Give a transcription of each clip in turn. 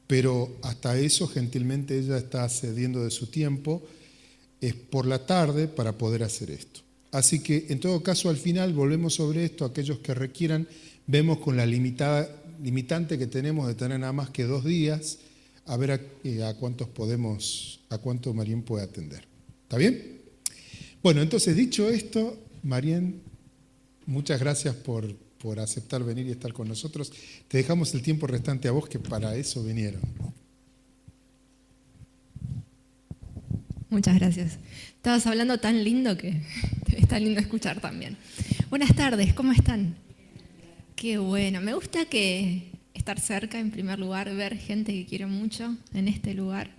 pero hasta eso gentilmente ella está cediendo de su tiempo, es por la tarde para poder hacer esto. Así que en todo caso al final volvemos sobre esto, aquellos que requieran, vemos con la limitante que tenemos de tener nada más que 2 días, a ver a cuántos Marien puede atender. ¿Está bien? Bueno, entonces dicho esto, Marien, muchas gracias por aceptar venir y estar con nosotros. Te dejamos el tiempo restante a vos, que para eso vinieron. Muchas gracias. Estabas hablando tan lindo que está lindo escuchar también. Buenas tardes, ¿cómo están? Qué bueno, me gusta estar cerca en primer lugar, ver gente que quiero mucho en este lugar.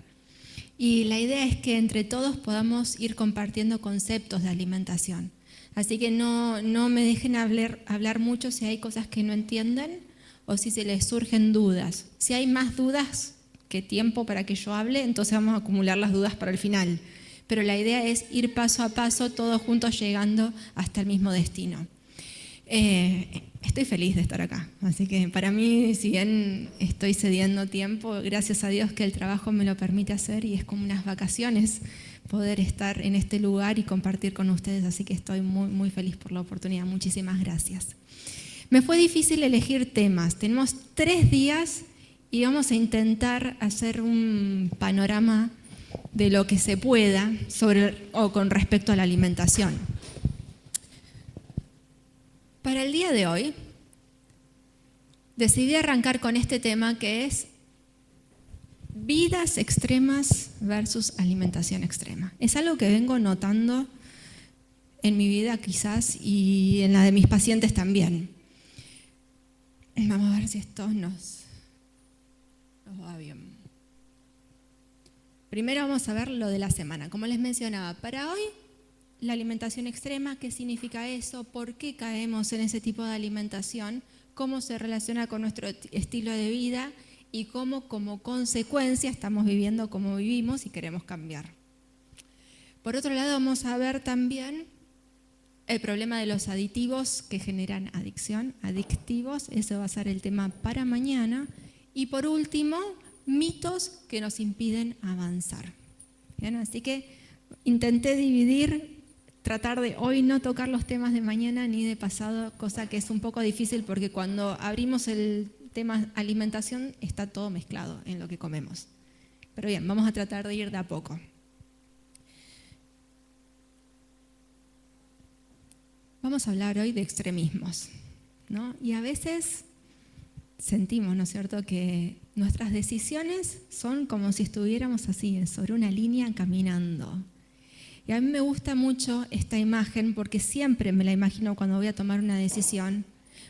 Y la idea es que entre todos podamos ir compartiendo conceptos de alimentación. Así que no me dejen hablar mucho si hay cosas que no entienden o si se les surgen dudas. Si hay más dudas que tiempo para que yo hable, entonces vamos a acumular las dudas para el final. Pero la idea es ir paso a paso, todos juntos llegando hasta el mismo destino. Estoy feliz de estar acá, así que para mí, si bien estoy cediendo tiempo, gracias a Dios que el trabajo me lo permite hacer y es como unas vacaciones poder estar en este lugar y compartir con ustedes, así que estoy muy, muy feliz por la oportunidad. Muchísimas gracias. Me fue difícil elegir temas. Tenemos 3 días y vamos a intentar hacer un panorama de lo que se pueda con respecto a la alimentación. Para el día de hoy, decidí arrancar con este tema que es vidas extremas versus alimentación extrema. Es algo que vengo notando en mi vida quizás y en la de mis pacientes también. Vamos a ver si esto nos va bien. Primero vamos a ver lo de la semana. Como les mencionaba, para hoy la alimentación extrema, ¿qué significa eso? ¿Por qué caemos en ese tipo de alimentación? ¿Cómo se relaciona con nuestro estilo de vida? Y cómo como consecuencia estamos viviendo como vivimos y queremos cambiar. Por otro lado, vamos a ver también el problema de los aditivos que generan adicción, adictivos, ese va a ser el tema para mañana. Y por último, mitos que nos impiden avanzar. ¿Bien? Así que intenté tratar de hoy no tocar los temas de mañana ni de pasado, cosa que es un poco difícil porque cuando abrimos el tema alimentación está todo mezclado en lo que comemos. Pero bien, vamos a tratar de ir de a poco. Vamos a hablar hoy de extremismos, ¿no? Y a veces sentimos, ¿no es cierto?, que nuestras decisiones son como si estuviéramos así, sobre una línea caminando. Y a mí me gusta mucho esta imagen porque siempre me la imagino cuando voy a tomar una decisión,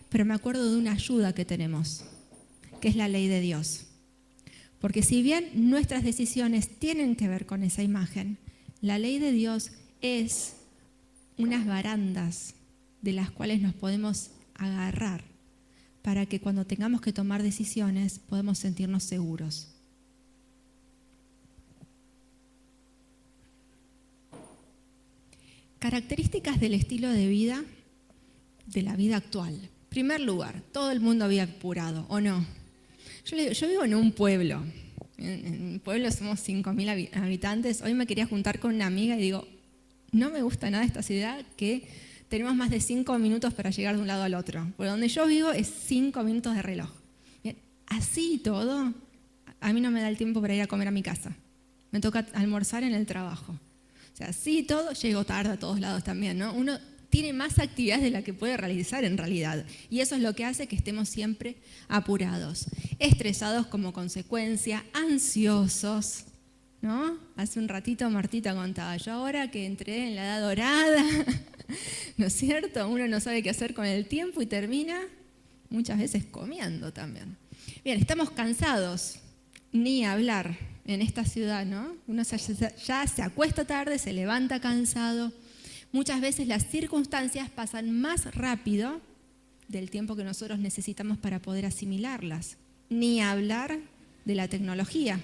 pero me acuerdo de una ayuda que tenemos, que es la ley de Dios. Porque si bien nuestras decisiones tienen que ver con esa imagen, la ley de Dios es unas barandas de las cuales nos podemos agarrar para que cuando tengamos que tomar decisiones podamos sentirnos seguros. Características del estilo de vida, de la vida actual. En primer lugar, todo el mundo había apurado, ¿o no? Yo vivo en un pueblo. En mi pueblo somos 5.000 habitantes. Hoy me quería juntar con una amiga y digo, no me gusta nada esta ciudad que tenemos más de 5 minutos para llegar de un lado al otro. Por donde yo vivo es 5 minutos de reloj. Bien, así y todo, a mí no me da el tiempo para ir a comer a mi casa. Me toca almorzar en el trabajo. O sea, así y todo, llego tarde a todos lados también, ¿no? Uno tiene más actividades de las que puede realizar en realidad. Y eso es lo que hace que estemos siempre apurados, estresados como consecuencia, ansiosos, ¿no? Hace un ratito Martita contaba, yo ahora que entré en la edad dorada, ¿no es cierto? Uno no sabe qué hacer con el tiempo y termina muchas veces comiendo también. Bien, estamos cansados, ni hablar en esta ciudad, ¿no? Uno ya se acuesta tarde, se levanta cansado. Muchas veces las circunstancias pasan más rápido del tiempo que nosotros necesitamos para poder asimilarlas. Ni hablar de la tecnología.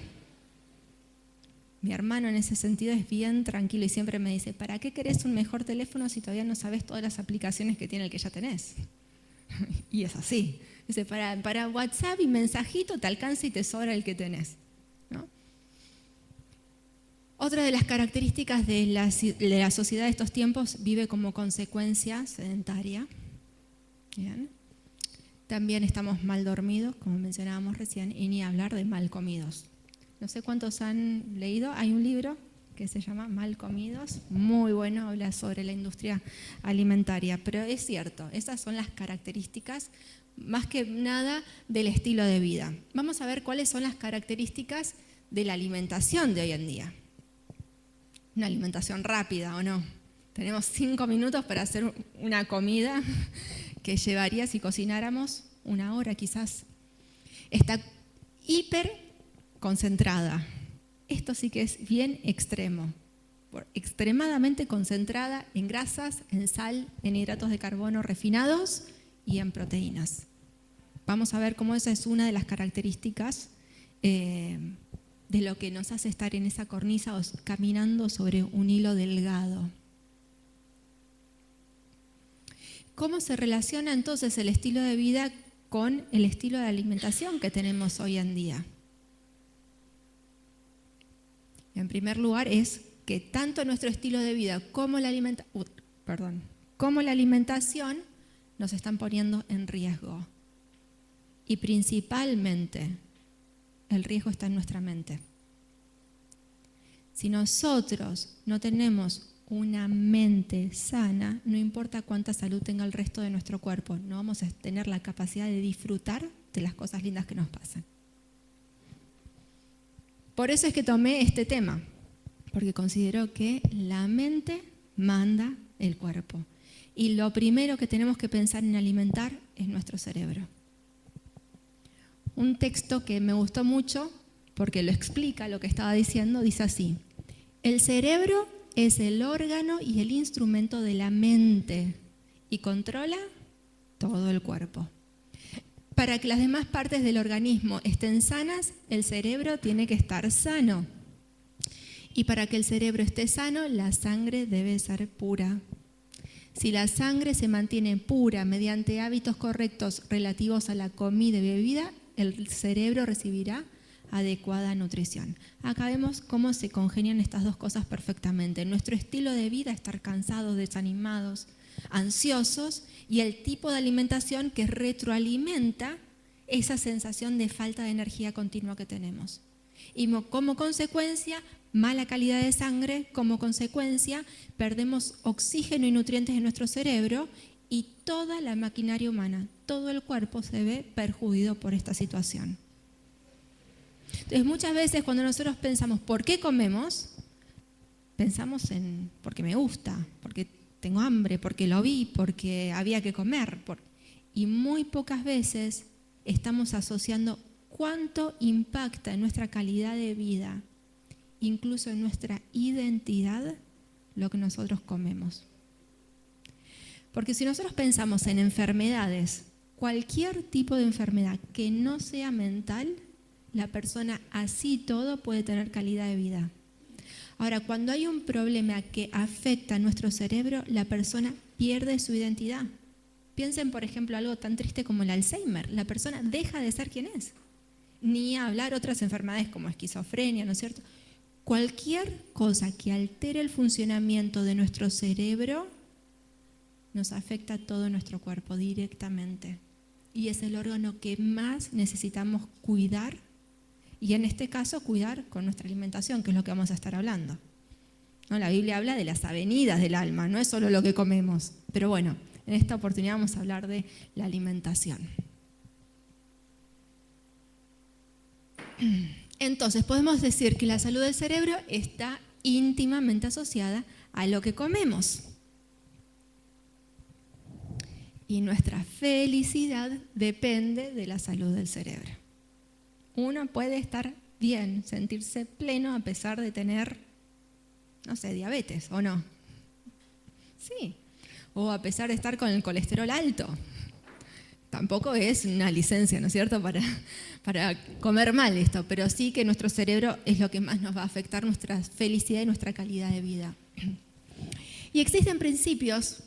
Mi hermano en ese sentido es bien tranquilo y siempre me dice, ¿para qué querés un mejor teléfono si todavía no sabes todas las aplicaciones que tiene el que ya tenés? Y es así, Dice, para WhatsApp y mensajito te alcanza y te sobra el que tenés, ¿no? Otra de las características de la sociedad de estos tiempos vive como consecuencia sedentaria. Bien. También estamos mal dormidos, como mencionábamos recién, y ni hablar de mal comidos. No sé cuántos han leído, hay un libro que se llama Mal comidos, muy bueno, habla sobre la industria alimentaria, pero es cierto, esas son las características más que nada del estilo de vida. Vamos a ver cuáles son las características de la alimentación de hoy en día. Una alimentación rápida, ¿o no? Tenemos 5 minutos para hacer una comida que llevaría, si cocináramos, 1 hora quizás. Está hiper concentrada. Esto sí que es bien extremo. Extremadamente concentrada en grasas, en sal, en hidratos de carbono refinados y en proteínas. Vamos a ver cómo esa es una de las características de lo que nos hace estar en esa cornisa o caminando sobre un hilo delgado. ¿Cómo se relaciona entonces el estilo de vida con el estilo de alimentación que tenemos hoy en día? En primer lugar es que tanto nuestro estilo de vida como la alimentación nos están poniendo en riesgo. Y principalmente el riesgo está en nuestra mente. Si nosotros no tenemos una mente sana, no importa cuánta salud tenga el resto de nuestro cuerpo, no vamos a tener la capacidad de disfrutar de las cosas lindas que nos pasan. Por eso es que tomé este tema, porque considero que la mente manda el cuerpo. Y lo primero que tenemos que pensar en alimentar es nuestro cerebro. Un texto que me gustó mucho, porque lo explica lo que estaba diciendo, dice así: el cerebro es el órgano y el instrumento de la mente y controla todo el cuerpo. Para que las demás partes del organismo estén sanas, el cerebro tiene que estar sano. Y para que el cerebro esté sano, la sangre debe ser pura. Si la sangre se mantiene pura mediante hábitos correctos relativos a la comida y bebida, el cerebro recibirá adecuada nutrición. Acá vemos cómo se congenian estas dos cosas perfectamente. Nuestro estilo de vida, estar cansados, desanimados, ansiosos, y el tipo de alimentación que retroalimenta esa sensación de falta de energía continua que tenemos. Y como consecuencia, mala calidad de sangre, como consecuencia, perdemos oxígeno y nutrientes en nuestro cerebro y toda la maquinaria humana, todo el cuerpo se ve perjudicado por esta situación. Entonces, muchas veces cuando nosotros pensamos ¿por qué comemos? Pensamos en porque me gusta, porque tengo hambre, porque lo vi, porque había que comer. Y muy pocas veces estamos asociando cuánto impacta en nuestra calidad de vida, incluso en nuestra identidad, lo que nosotros comemos. Porque si nosotros pensamos en enfermedades, cualquier tipo de enfermedad que no sea mental, la persona así todo puede tener calidad de vida. Ahora, cuando hay un problema que afecta a nuestro cerebro, la persona pierde su identidad. Piensen, por ejemplo, algo tan triste como el Alzheimer. La persona deja de ser quien es. Ni hablar otras enfermedades como esquizofrenia, ¿no es cierto? Cualquier cosa que altere el funcionamiento de nuestro cerebro nos afecta a todo nuestro cuerpo directamente. Y es el órgano que más necesitamos cuidar. Y en este caso, cuidar con nuestra alimentación, que es lo que vamos a estar hablando. ¿No? La Biblia habla de las avenidas del alma, no es solo lo que comemos. Pero bueno, en esta oportunidad vamos a hablar de la alimentación. Entonces, podemos decir que la salud del cerebro está íntimamente asociada a lo que comemos. Y nuestra felicidad depende de la salud del cerebro. Uno puede estar bien, sentirse pleno a pesar de tener, no sé, diabetes, ¿o no? Sí. O a pesar de estar con el colesterol alto. Tampoco es una licencia, ¿no es cierto?, para comer mal esto, pero sí que nuestro cerebro es lo que más nos va a afectar nuestra felicidad y nuestra calidad de vida. Y existen principios,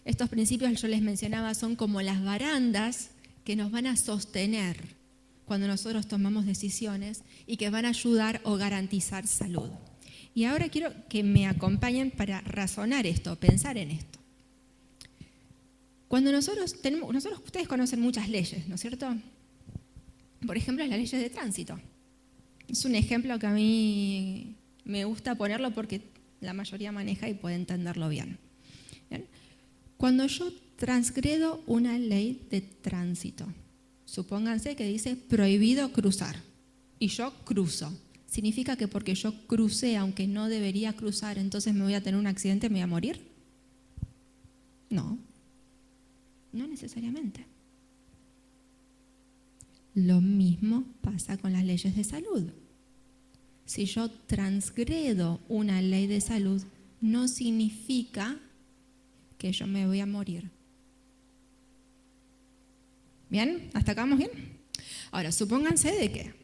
estos principios yo les mencionaba son como las barandas que nos van a sostener cuando nosotros tomamos decisiones y que van a ayudar o garantizar salud. Y ahora quiero que me acompañen para razonar esto, pensar en esto. Cuando ustedes conocen muchas leyes, ¿no es cierto? Por ejemplo, las leyes de tránsito. Es un ejemplo que a mí me gusta ponerlo porque la mayoría maneja y puede entenderlo bien. ¿Bien? Cuando yo transgredo una ley de tránsito, supónganse que dice prohibido cruzar y yo cruzo. ¿Significa que porque yo crucé, aunque no debería cruzar, entonces me voy a tener un accidente, me voy a morir? No, no necesariamente. Lo mismo pasa con las leyes de salud. Si yo transgredo una ley de salud, no significa que yo me voy a morir. ¿Bien? ¿Hasta acá vamos bien? Ahora, supónganse de que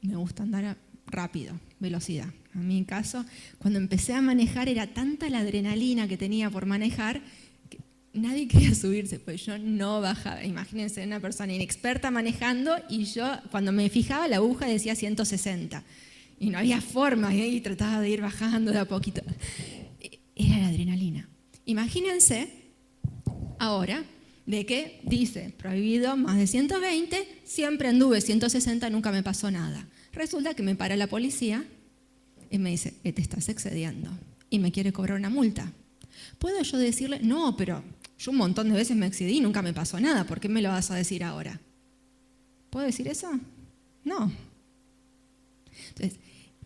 me gusta andar rápido, velocidad. A mi caso, cuando empecé a manejar era tanta la adrenalina que tenía por manejar que nadie quería subirse, pues yo no bajaba. Imagínense una persona inexperta manejando y yo cuando me fijaba la aguja decía 160 y no había forma y trataba de ir bajando de a poquito. Era la adrenalina. Imagínense ahora de que dice prohibido más de 120, siempre anduve 160, nunca me pasó nada. Resulta que me para la policía y me dice, te estás excediendo y me quiere cobrar una multa. ¿Puedo yo decirle, no, pero yo un montón de veces me excedí y nunca me pasó nada, ¿por qué me lo vas a decir ahora? ¿Puedo decir eso? No. Entonces,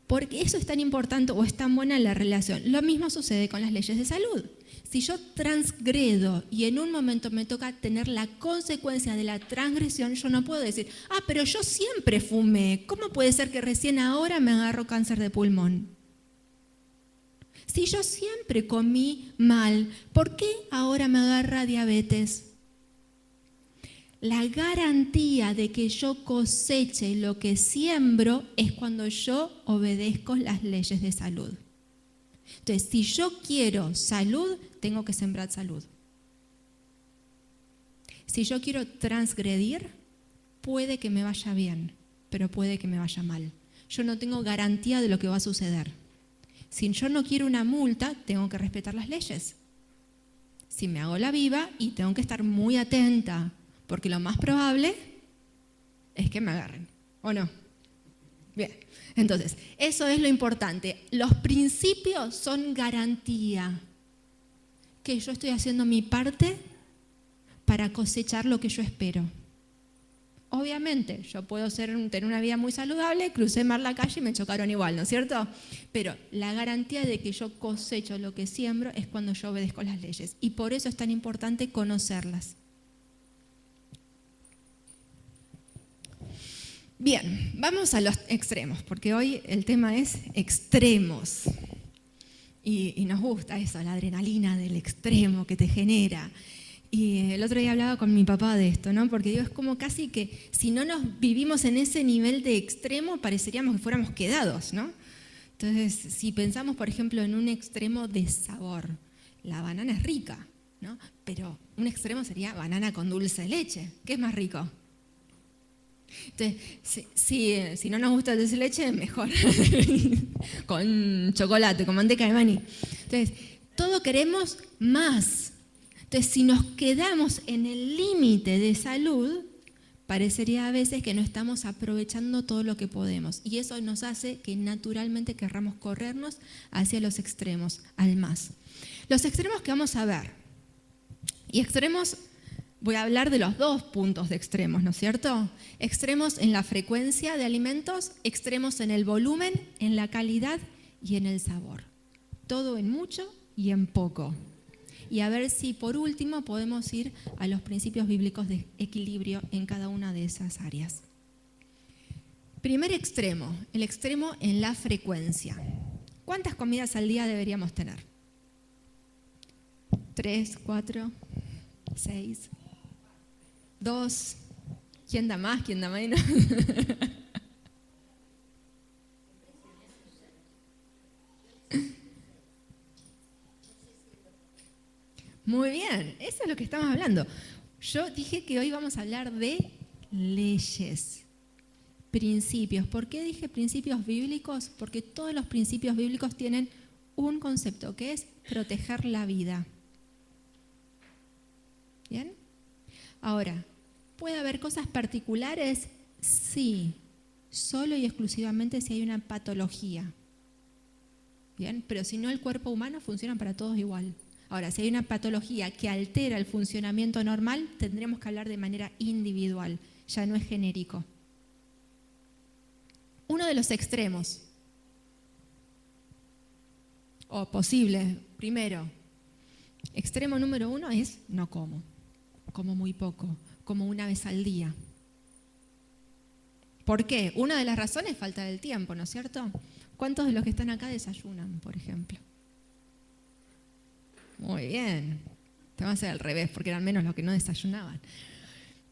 ¿por qué eso es tan importante o es tan buena la relación? Lo mismo sucede con las leyes de salud. Si yo transgredo y en un momento me toca tener la consecuencia de la transgresión, yo no puedo decir, pero yo siempre fumé, ¿cómo puede ser que recién ahora me agarro cáncer de pulmón? Si yo siempre comí mal, ¿por qué ahora me agarra diabetes? La garantía de que yo coseche lo que siembro es cuando yo obedezco las leyes de salud. Entonces, si yo quiero salud, tengo que sembrar salud. Si yo quiero transgredir, puede que me vaya bien, pero puede que me vaya mal. Yo no tengo garantía de lo que va a suceder. Si yo no quiero una multa, tengo que respetar las leyes. Si me hago la viva y tengo que estar muy atenta, porque lo más probable es que me agarren, ¿o no? Bien, entonces, eso es lo importante. Los principios son garantía que yo estoy haciendo mi parte para cosechar lo que yo espero. Obviamente, yo puedo tener una vida muy saludable, crucé mal la calle y me chocaron igual, ¿no es cierto? Pero la garantía de que yo cosecho lo que siembro es cuando yo obedezco las leyes. Y por eso es tan importante conocerlas. Bien, vamos a los extremos, porque hoy el tema es extremos. Y nos gusta eso, la adrenalina del extremo que te genera. Y el otro día hablaba con mi papá de esto, ¿no? Porque digo, es como casi que si no nos vivimos en ese nivel de extremo, pareceríamos que fuéramos quedados, ¿no? Entonces, si pensamos, por ejemplo, en un extremo de sabor, la banana es rica, ¿no? Pero un extremo sería banana con dulce de leche. ¿Qué es más rico? Entonces, si no nos gusta el dulce de leche, mejor con chocolate, con manteca de maní. Entonces, todo queremos más. Entonces, si nos quedamos en el límite de salud, parecería a veces que no estamos aprovechando todo lo que podemos. Y eso nos hace que naturalmente querramos corrernos hacia los extremos, al más. Los extremos que vamos a ver. Y extremos, voy a hablar de los dos puntos de extremos, ¿no es cierto? Extremos en la frecuencia de alimentos, extremos en el volumen, en la calidad y en el sabor. Todo en mucho y en poco. Y a ver si por último podemos ir a los principios bíblicos de equilibrio en cada una de esas áreas. Primer extremo, el extremo en la frecuencia. ¿Cuántas comidas al día deberíamos tener? 3, 4, 6, 2. ¿Quién da más? ¿Quién da menos? Muy bien, eso es lo que estamos hablando. Yo dije que hoy vamos a hablar de leyes, principios. ¿Por qué dije principios bíblicos? Porque todos los principios bíblicos tienen un concepto que es proteger la vida. ¿Bien? Ahora, ¿puede haber cosas particulares? Sí, solo y exclusivamente si hay una patología. ¿Bien? Pero si no, el cuerpo humano funciona para todos igual. Ahora, si hay una patología que altera el funcionamiento normal, tendremos que hablar de manera individual, ya no es genérico. Uno de los extremos, o posible, primero, extremo número 1 es no como muy poco, como una vez al día. ¿Por qué? Una de las razones es falta del tiempo, ¿no es cierto? ¿Cuántos de los que están acá desayunan, por ejemplo? Muy bien. Te va a hacer al revés, porque eran menos los que no desayunaban.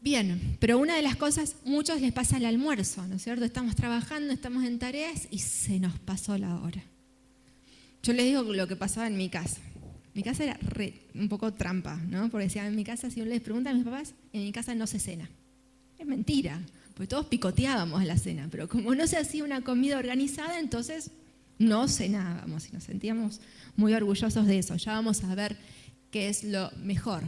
Bien, pero una de las cosas, muchos les pasa el almuerzo, ¿no es cierto? Estamos trabajando, estamos en tareas y se nos pasó la hora. Yo les digo lo que pasaba en mi casa. Mi casa era un poco trampa, ¿no? Porque decía, en mi casa, si uno les pregunta a mis papás, en mi casa no se cena. Es mentira, porque todos picoteábamos a la cena, pero como no se hacía una comida organizada, entonces no cenábamos y nos sentíamos muy orgullosos de eso. Ya vamos a ver qué es lo mejor.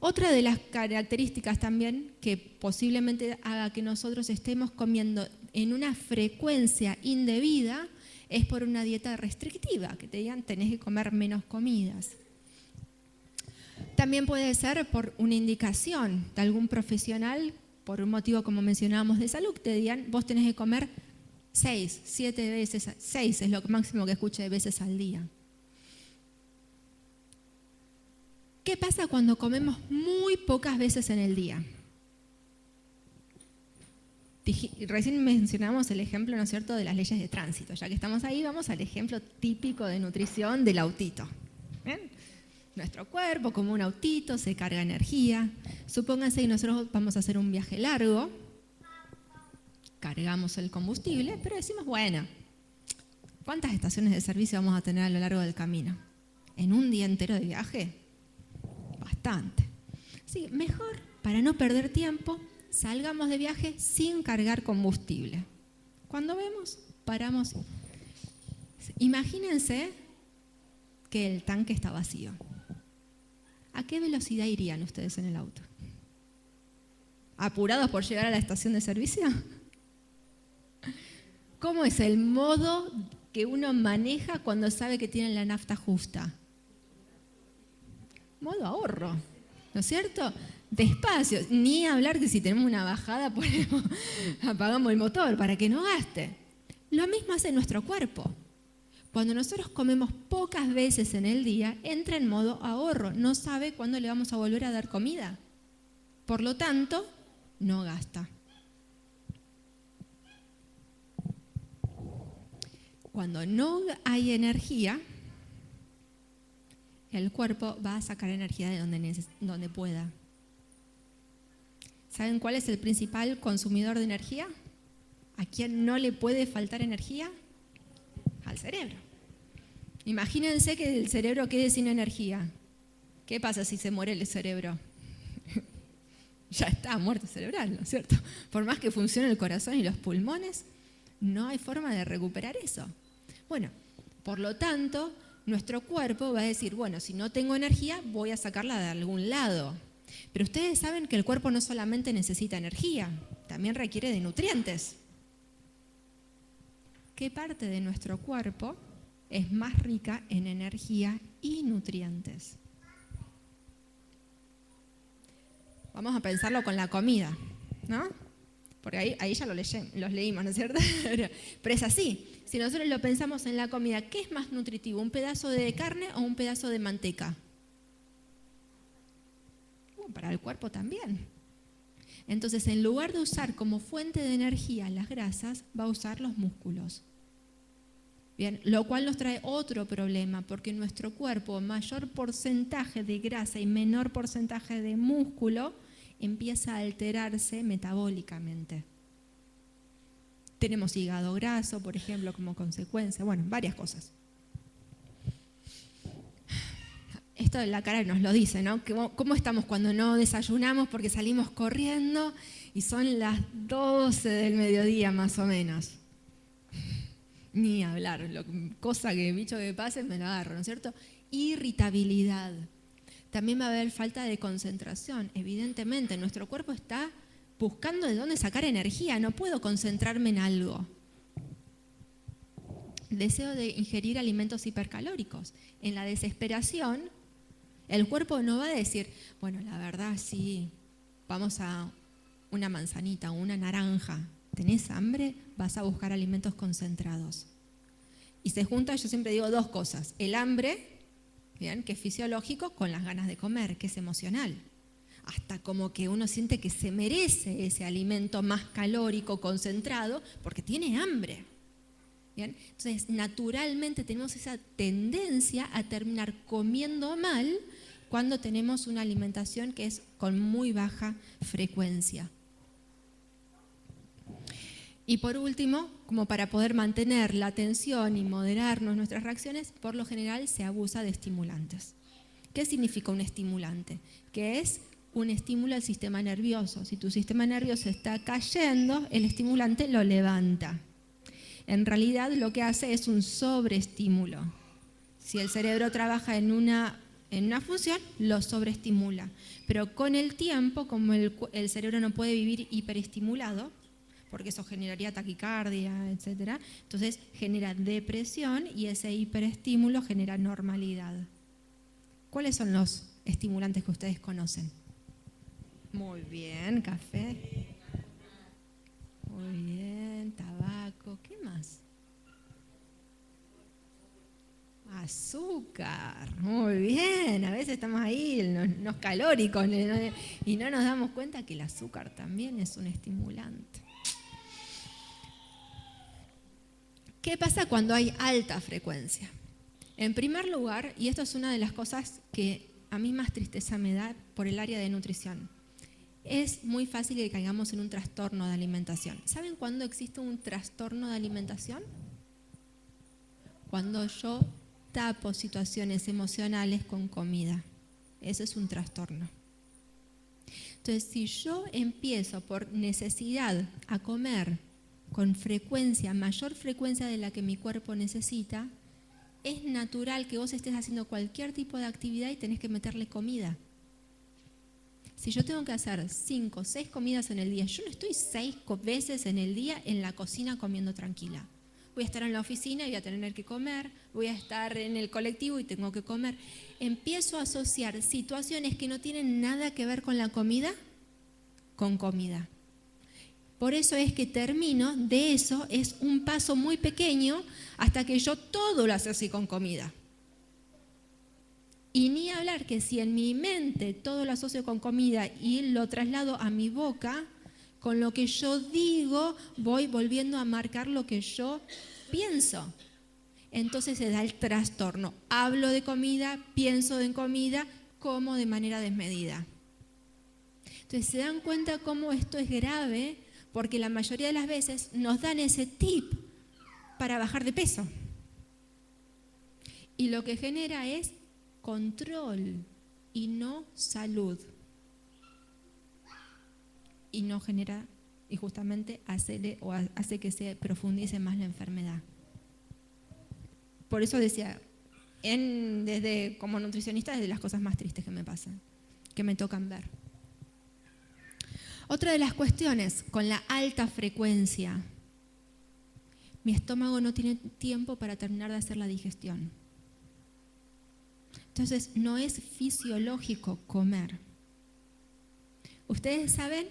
Otra de las características también que posiblemente haga que nosotros estemos comiendo en una frecuencia indebida es por una dieta restrictiva, que te digan tenés que comer menos comidas. También puede ser por una indicación de algún profesional, por un motivo como mencionábamos de salud, te digan vos tenés que comer 6, 7 veces, 6 es lo máximo que escuché de veces al día. ¿Qué pasa cuando comemos muy pocas veces en el día? Recién mencionamos el ejemplo, ¿no es cierto?, de las leyes de tránsito. Ya que estamos ahí, vamos al ejemplo típico de nutrición del autito. ¿Bien? Nuestro cuerpo, como un autito, se carga energía. Supónganse que nosotros vamos a hacer un viaje largo, cargamos el combustible, pero decimos, bueno, ¿cuántas estaciones de servicio vamos a tener a lo largo del camino? ¿En un día entero de viaje? Bastante. Sí, mejor, para no perder tiempo, salgamos de viaje sin cargar combustible. Cuando vemos, paramos. Imagínense que el tanque está vacío. ¿A qué velocidad irían ustedes en el auto? ¿Apurados por llegar a la estación de servicio? ¿Cómo es el modo que uno maneja cuando sabe que tiene la nafta justa? Modo ahorro, ¿no es cierto? Despacio, ni hablar que si tenemos una bajada apagamos el motor para que no gaste. Lo mismo hace nuestro cuerpo. Cuando nosotros comemos pocas veces en el día, entra en modo ahorro, no sabe cuándo le vamos a volver a dar comida. Por lo tanto, no gasta. Cuando no hay energía, el cuerpo va a sacar energía de donde pueda. ¿Saben cuál es el principal consumidor de energía? ¿A quién no le puede faltar energía? Al cerebro. Imagínense que el cerebro quede sin energía. ¿Qué pasa si se muere el cerebro? Ya está, muerte cerebral, ¿no es cierto? Por más que funcione el corazón y los pulmones, no hay forma de recuperar eso. Bueno, por lo tanto, nuestro cuerpo va a decir, bueno, si no tengo energía, voy a sacarla de algún lado. Pero ustedes saben que el cuerpo no solamente necesita energía, también requiere de nutrientes. ¿Qué parte de nuestro cuerpo es más rica en energía y nutrientes? Vamos a pensarlo con la comida, ¿no? Porque ahí ya los leímos, ¿no es cierto? Pero es así. Si nosotros lo pensamos en la comida, ¿qué es más nutritivo? ¿Un pedazo de carne o un pedazo de manteca? Para el cuerpo también. Entonces, en lugar de usar como fuente de energía las grasas, va a usar los músculos. Bien, lo cual nos trae otro problema, porque en nuestro cuerpo mayor porcentaje de grasa y menor porcentaje de músculo empieza a alterarse metabólicamente. Tenemos hígado graso, por ejemplo, como consecuencia, bueno, varias cosas. esto de la cara nos lo dice, ¿no? ¿Cómo estamos cuando no desayunamos porque salimos corriendo y son las 12 del mediodía más o menos? Ni hablar, cosa que bicho que pase me lo agarro, ¿no es cierto? Irritabilidad. También va a haber falta de concentración. Evidentemente, nuestro cuerpo está buscando de dónde sacar energía, no puedo concentrarme en algo. Deseo de ingerir alimentos hipercalóricos. En la desesperación, el cuerpo no va a decir, bueno, la verdad sí, vamos a una manzanita o una naranja. ¿Tenés hambre? Vas a buscar alimentos concentrados. Y se junta, yo siempre digo dos cosas. El hambre, ¿bien?, que es fisiológico, con las ganas de comer, que es emocional. Hasta como que uno siente que se merece ese alimento más calórico, concentrado, porque tiene hambre. ¿Bien? Entonces, naturalmente tenemos esa tendencia a terminar comiendo mal cuando tenemos una alimentación que es con muy baja frecuencia. Y por último, como para poder mantener la atención y moderarnos nuestras reacciones, por lo general se abusa de estimulantes. ¿Qué significa un estimulante? Que es un estímulo al sistema nervioso. Si tu sistema nervioso está cayendo, el estimulante lo levanta. En realidad lo que hace es un sobreestímulo. Si el cerebro trabaja en una función, lo sobreestimula. Pero con el tiempo, como el cerebro no puede vivir hiperestimulado, porque eso generaría taquicardia, etc., entonces genera depresión y ese hiperestímulo genera normalidad. ¿Cuáles son los estimulantes que ustedes conocen? Muy bien, café. Muy bien, tabaco. ¿Qué más? Azúcar. Muy bien, a veces estamos ahí, los calóricos, y no nos damos cuenta que el azúcar también es un estimulante. ¿Qué pasa cuando hay alta frecuencia? En primer lugar, y esto es una de las cosas que a mí más tristeza me da por el área de nutrición, es muy fácil que caigamos en un trastorno de alimentación. ¿Saben cuándo existe un trastorno de alimentación? Cuando yo tapo situaciones emocionales con comida. Eso es un trastorno. Entonces, si yo empiezo por necesidad a comer con frecuencia, mayor frecuencia de la que mi cuerpo necesita, es natural que vos estés haciendo cualquier tipo de actividad y tenés que meterle comida. Si yo tengo que hacer 5 o 6 comidas en el día, yo no estoy 6 veces en el día en la cocina comiendo tranquila. Voy a estar en la oficina y voy a tener que comer, voy a estar en el colectivo y tengo que comer. Empiezo a asociar situaciones que no tienen nada que ver con la comida, con comida. Por eso es que termino, de eso es un paso muy pequeño hasta que yo todo lo asocio con comida. Y ni hablar que si en mi mente todo lo asocio con comida y lo traslado a mi boca, con lo que yo digo voy volviendo a marcar lo que yo pienso. Entonces se da el trastorno. Hablo de comida, pienso en comida, como de manera desmedida. Entonces se dan cuenta cómo esto es grave, porque la mayoría de las veces nos dan ese tip para bajar de peso. Y lo que genera es control y no salud. Y no genera, y justamente hace que se profundice más la enfermedad. Por eso decía, desde como nutricionista es de las cosas más tristes que me pasan, que me tocan ver. Otra de las cuestiones con la alta frecuencia, mi estómago no tiene tiempo para terminar de hacer la digestión. Entonces no es fisiológico comer. ¿Ustedes saben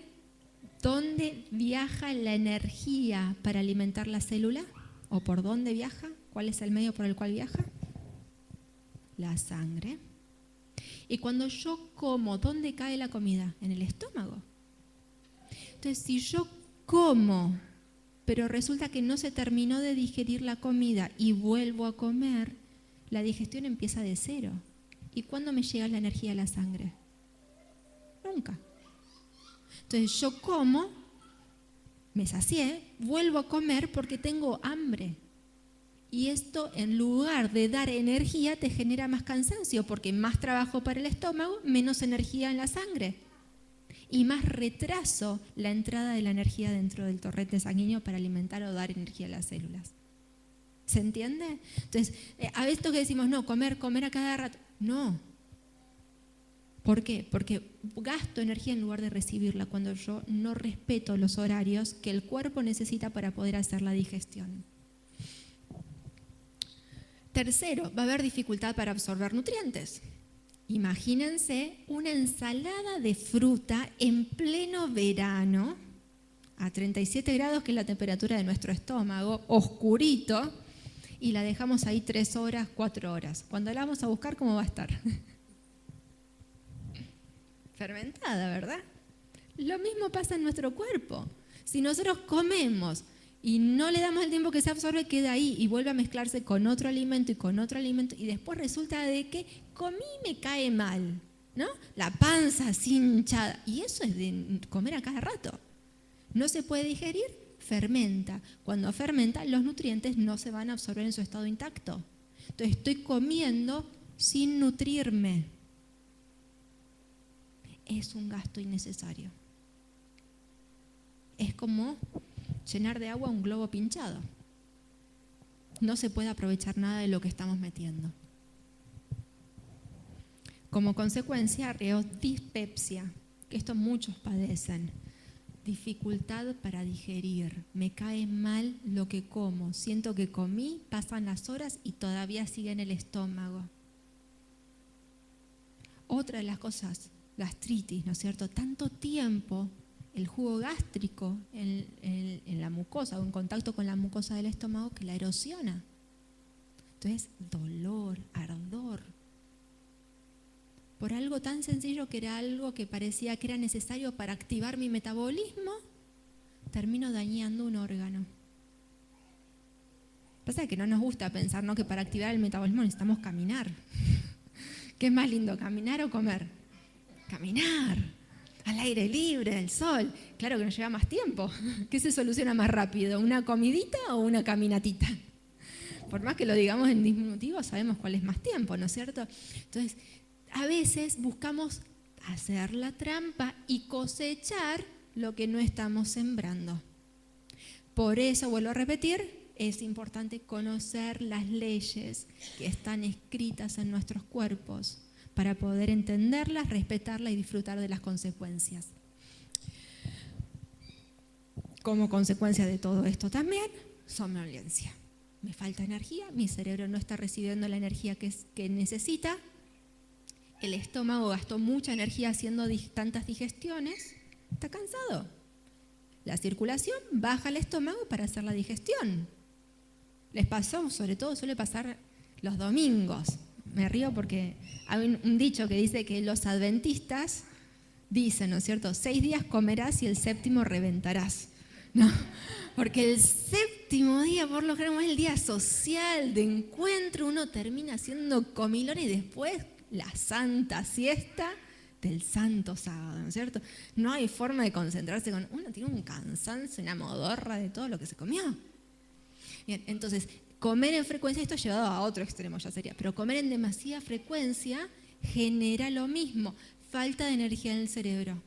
dónde viaja la energía para alimentar la célula? ¿O por dónde viaja? ¿Cuál es el medio por el cual viaja? La sangre. Y cuando yo como, ¿dónde cae la comida? En el estómago. Entonces, si yo como, pero resulta que no se terminó de digerir la comida y vuelvo a comer, la digestión empieza de cero. ¿Y cuándo me llega la energía a la sangre? Nunca. Entonces yo como, me sacié, vuelvo a comer porque tengo hambre. Y esto, en lugar de dar energía, te genera más cansancio, porque más trabajo para el estómago, menos energía en la sangre. Y más retraso la entrada de la energía dentro del torrente sanguíneo para alimentar o dar energía a las células. ¿Se entiende? Entonces, a esto que decimos, no, comer a cada rato. No. ¿Por qué? Porque gasto energía en lugar de recibirla cuando yo no respeto los horarios que el cuerpo necesita para poder hacer la digestión. Tercero, va a haber dificultad para absorber nutrientes. Imagínense una ensalada de fruta en pleno verano, a 37 grados, que es la temperatura de nuestro estómago, oscurito, y la dejamos ahí 3 horas, 4 horas. Cuando la vamos a buscar, ¿cómo va a estar? Fermentada, ¿verdad? Lo mismo pasa en nuestro cuerpo. Si nosotros comemos y no le damos el tiempo que se absorbe, queda ahí y vuelve a mezclarse con otro alimento y con otro alimento, y después resulta de que comí y me cae mal, ¿no? La panza así hinchada, y eso es de comer a cada rato. No se puede digerir, fermenta. Cuando fermenta, los nutrientes no se van a absorber en su estado intacto. Entonces estoy comiendo sin nutrirme. Es un gasto innecesario. Es como llenar de agua un globo pinchado. No se puede aprovechar nada de lo que estamos metiendo. Como consecuencia, dispepsia, que esto muchos padecen. Dificultad para digerir. Me cae mal lo que como. Siento que comí, pasan las horas y todavía sigue en el estómago. Otra de las cosas, gastritis, ¿no es cierto? Tanto tiempo el jugo gástrico en la mucosa o en contacto con la mucosa del estómago que la erosiona. Entonces, dolor, ardor. Por algo tan sencillo que era algo que parecía que era necesario para activar mi metabolismo, termino dañando un órgano. Pasa que no nos gusta pensar, ¿no?, que para activar el metabolismo necesitamos caminar. ¿Qué es más lindo, caminar o comer? Caminar. Al aire libre, el sol. Claro que nos lleva más tiempo. ¿Qué se soluciona más rápido? ¿Una comidita o una caminatita? Por más que lo digamos en diminutivo, sabemos cuál es más tiempo, ¿no es cierto? Entonces, a veces buscamos hacer la trampa y cosechar lo que no estamos sembrando. Por eso, vuelvo a repetir, es importante conocer las leyes que están escritas en nuestros cuerpos para poder entenderlas, respetarlas y disfrutar de las consecuencias. Como consecuencia de todo esto también, somnolencia. Me falta energía, mi cerebro no está recibiendo la energía que necesita, el estómago gastó mucha energía haciendo tantas digestiones, está cansado. La circulación baja al estómago para hacer la digestión. Les pasó, sobre todo suele pasar los domingos. Me río porque hay un dicho que dice que los adventistas dicen, ¿no es cierto?, 6 días comerás y el 7º reventarás. ¿No? Porque el 7º día, por lo general, es el día social de encuentro, uno termina haciendo comilón y después la santa siesta del santo sábado, ¿no es cierto? No hay forma de concentrarse uno tiene un cansancio, una modorra de todo lo que se comió. Bien, entonces, comer en frecuencia, esto llevado a otro extremo ya sería, pero comer en demasiada frecuencia genera lo mismo, falta de energía en el cerebro.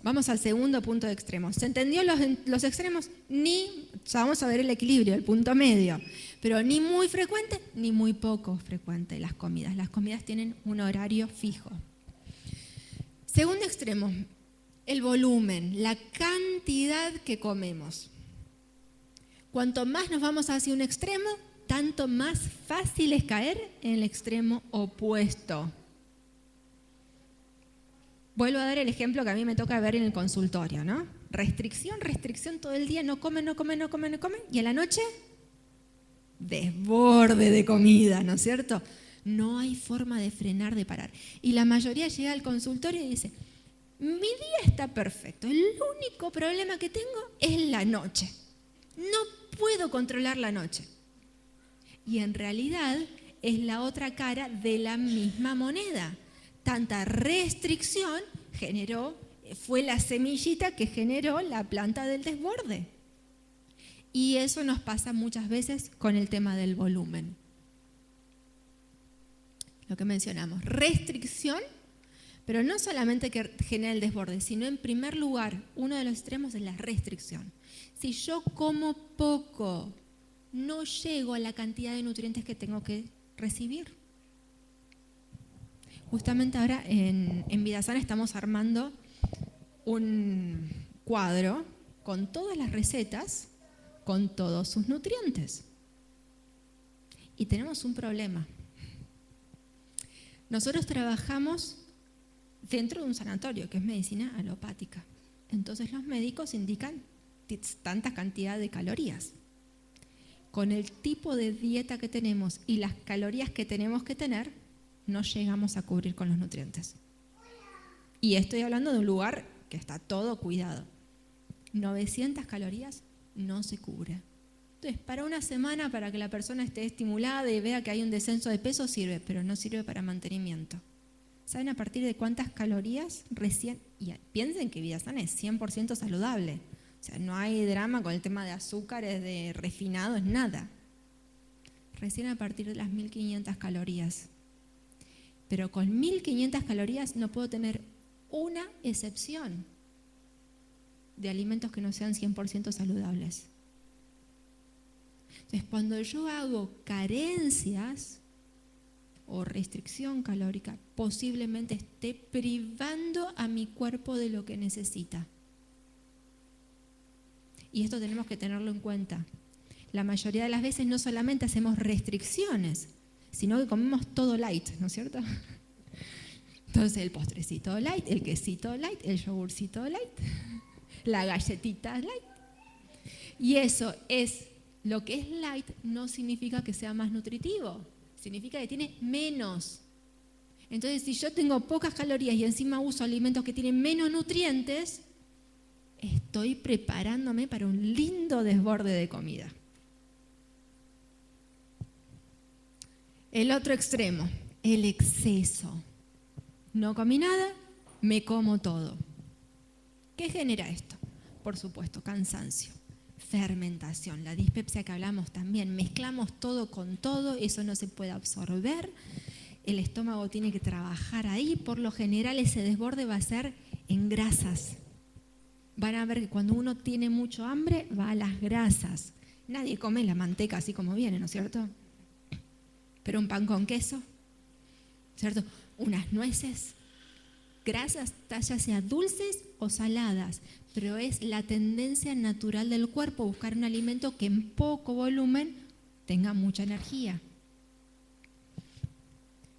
Vamos al segundo punto de extremos. ¿Se entendió los extremos? Ya vamos a ver el equilibrio, el punto medio. Pero ni muy frecuente ni muy poco frecuente las comidas. Las comidas tienen un horario fijo. Segundo extremo, el volumen, la cantidad que comemos. Cuanto más nos vamos hacia un extremo, tanto más fácil es caer en el extremo opuesto. Vuelvo a dar el ejemplo que a mí me toca ver en el consultorio, ¿no? Restricción todo el día, no comen, y a la noche, desborde de comida, ¿no es cierto? No hay forma de frenar, de parar. Y la mayoría llega al consultorio y dice, mi día está perfecto, el único problema que tengo es la noche. No puedo controlar la noche. Y en realidad es la otra cara de la misma moneda. Tanta restricción fue la semillita que generó la planta del desborde. Y eso nos pasa muchas veces con el tema del volumen. Lo que mencionamos, restricción, pero no solamente que genera el desborde, sino en primer lugar, uno de los extremos es la restricción. Si yo como poco, no llego a la cantidad de nutrientes que tengo que recibir. Justamente ahora en Vida Sana estamos armando un cuadro con todas las recetas, con todos sus nutrientes. Y tenemos un problema. Nosotros trabajamos dentro de un sanatorio, que es medicina alopática. Entonces los médicos indican tanta cantidad de calorías. Con el tipo de dieta que tenemos y las calorías que tenemos que tener, no llegamos a cubrir con los nutrientes. Y estoy hablando de un lugar que está todo cuidado. 900 calorías no se cubre. Entonces, para una semana, para que la persona esté estimulada y vea que hay un descenso de peso, sirve, pero no sirve para mantenimiento. ¿Saben a partir de cuántas calorías recién? Y piensen que Vida Sana es 100% saludable. O sea, no hay drama con el tema de azúcares, de refinados, nada. Recién a partir de las 1500 calorías. Pero con 1500 calorías no puedo tener una excepción de alimentos que no sean 100% saludables. Entonces, cuando yo hago carencias o restricción calórica, posiblemente esté privando a mi cuerpo de lo que necesita. Y esto tenemos que tenerlo en cuenta. La mayoría de las veces no solamente hacemos restricciones, sino que comemos todo light, ¿no es cierto? Entonces el postrecito light, el quesito light, el yogurcito light, la galletita light. Y eso es, lo que es light no significa que sea más nutritivo, significa que tiene menos. Entonces, si yo tengo pocas calorías y encima uso alimentos que tienen menos nutrientes, estoy preparándome para un lindo desborde de comida. El otro extremo, el exceso. No comí nada, me como todo. ¿Qué genera esto? Por supuesto, cansancio, fermentación, la dispepsia que hablamos también. Mezclamos todo con todo, eso no se puede absorber. El estómago tiene que trabajar ahí. Por lo general, ese desborde va a ser en grasas. Van a ver que cuando uno tiene mucho hambre, va a las grasas. Nadie come la manteca así como viene, ¿no es cierto? Pero un pan con queso, ¿cierto? Unas nueces, grasas, ya sea dulces o saladas, pero es la tendencia natural del cuerpo buscar un alimento que en poco volumen tenga mucha energía.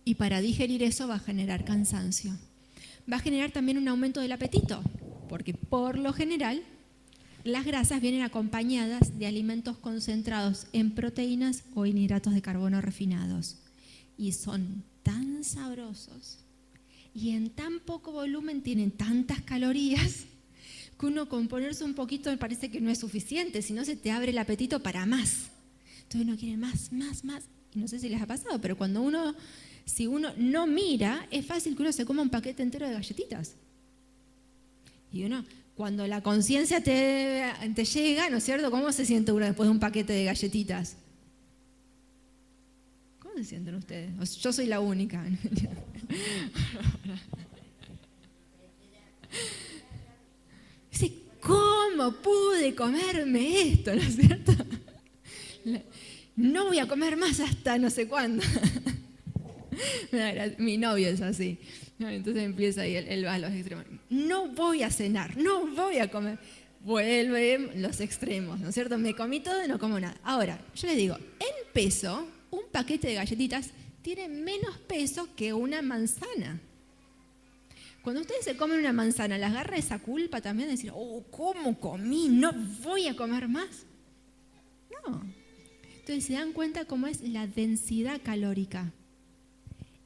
Y para digerir eso va a generar cansancio. Va a generar también un aumento del apetito, porque por lo general las grasas vienen acompañadas de alimentos concentrados en proteínas o en hidratos de carbono refinados. Y son tan sabrosos y en tan poco volumen tienen tantas calorías que uno con ponerse un poquito me parece que no es suficiente, sino se te abre el apetito para más. Entonces uno quiere más, más, más. Y no sé si les ha pasado, pero si uno no mira, es fácil que uno se coma un paquete entero de galletitas. Y uno, cuando la conciencia te llega, ¿no es cierto? ¿Cómo se siente uno después de un paquete de galletitas? ¿Cómo se sienten ustedes? Yo soy la única. Sí, ¿cómo pude comerme esto? ¿No es cierto? No voy a comer más hasta no sé cuándo. Mi novio es así. Entonces empieza ahí él va a los extremos. No voy a cenar, no voy a comer. Vuelven los extremos, ¿no es cierto? Me comí todo y no como nada. Ahora, yo les digo, en peso, un paquete de galletitas tiene menos peso que una manzana. Cuando ustedes se comen una manzana, ¿les agarra esa culpa también de decir, oh, ¿cómo comí? No voy a comer más? No. Entonces se dan cuenta cómo es la densidad calórica.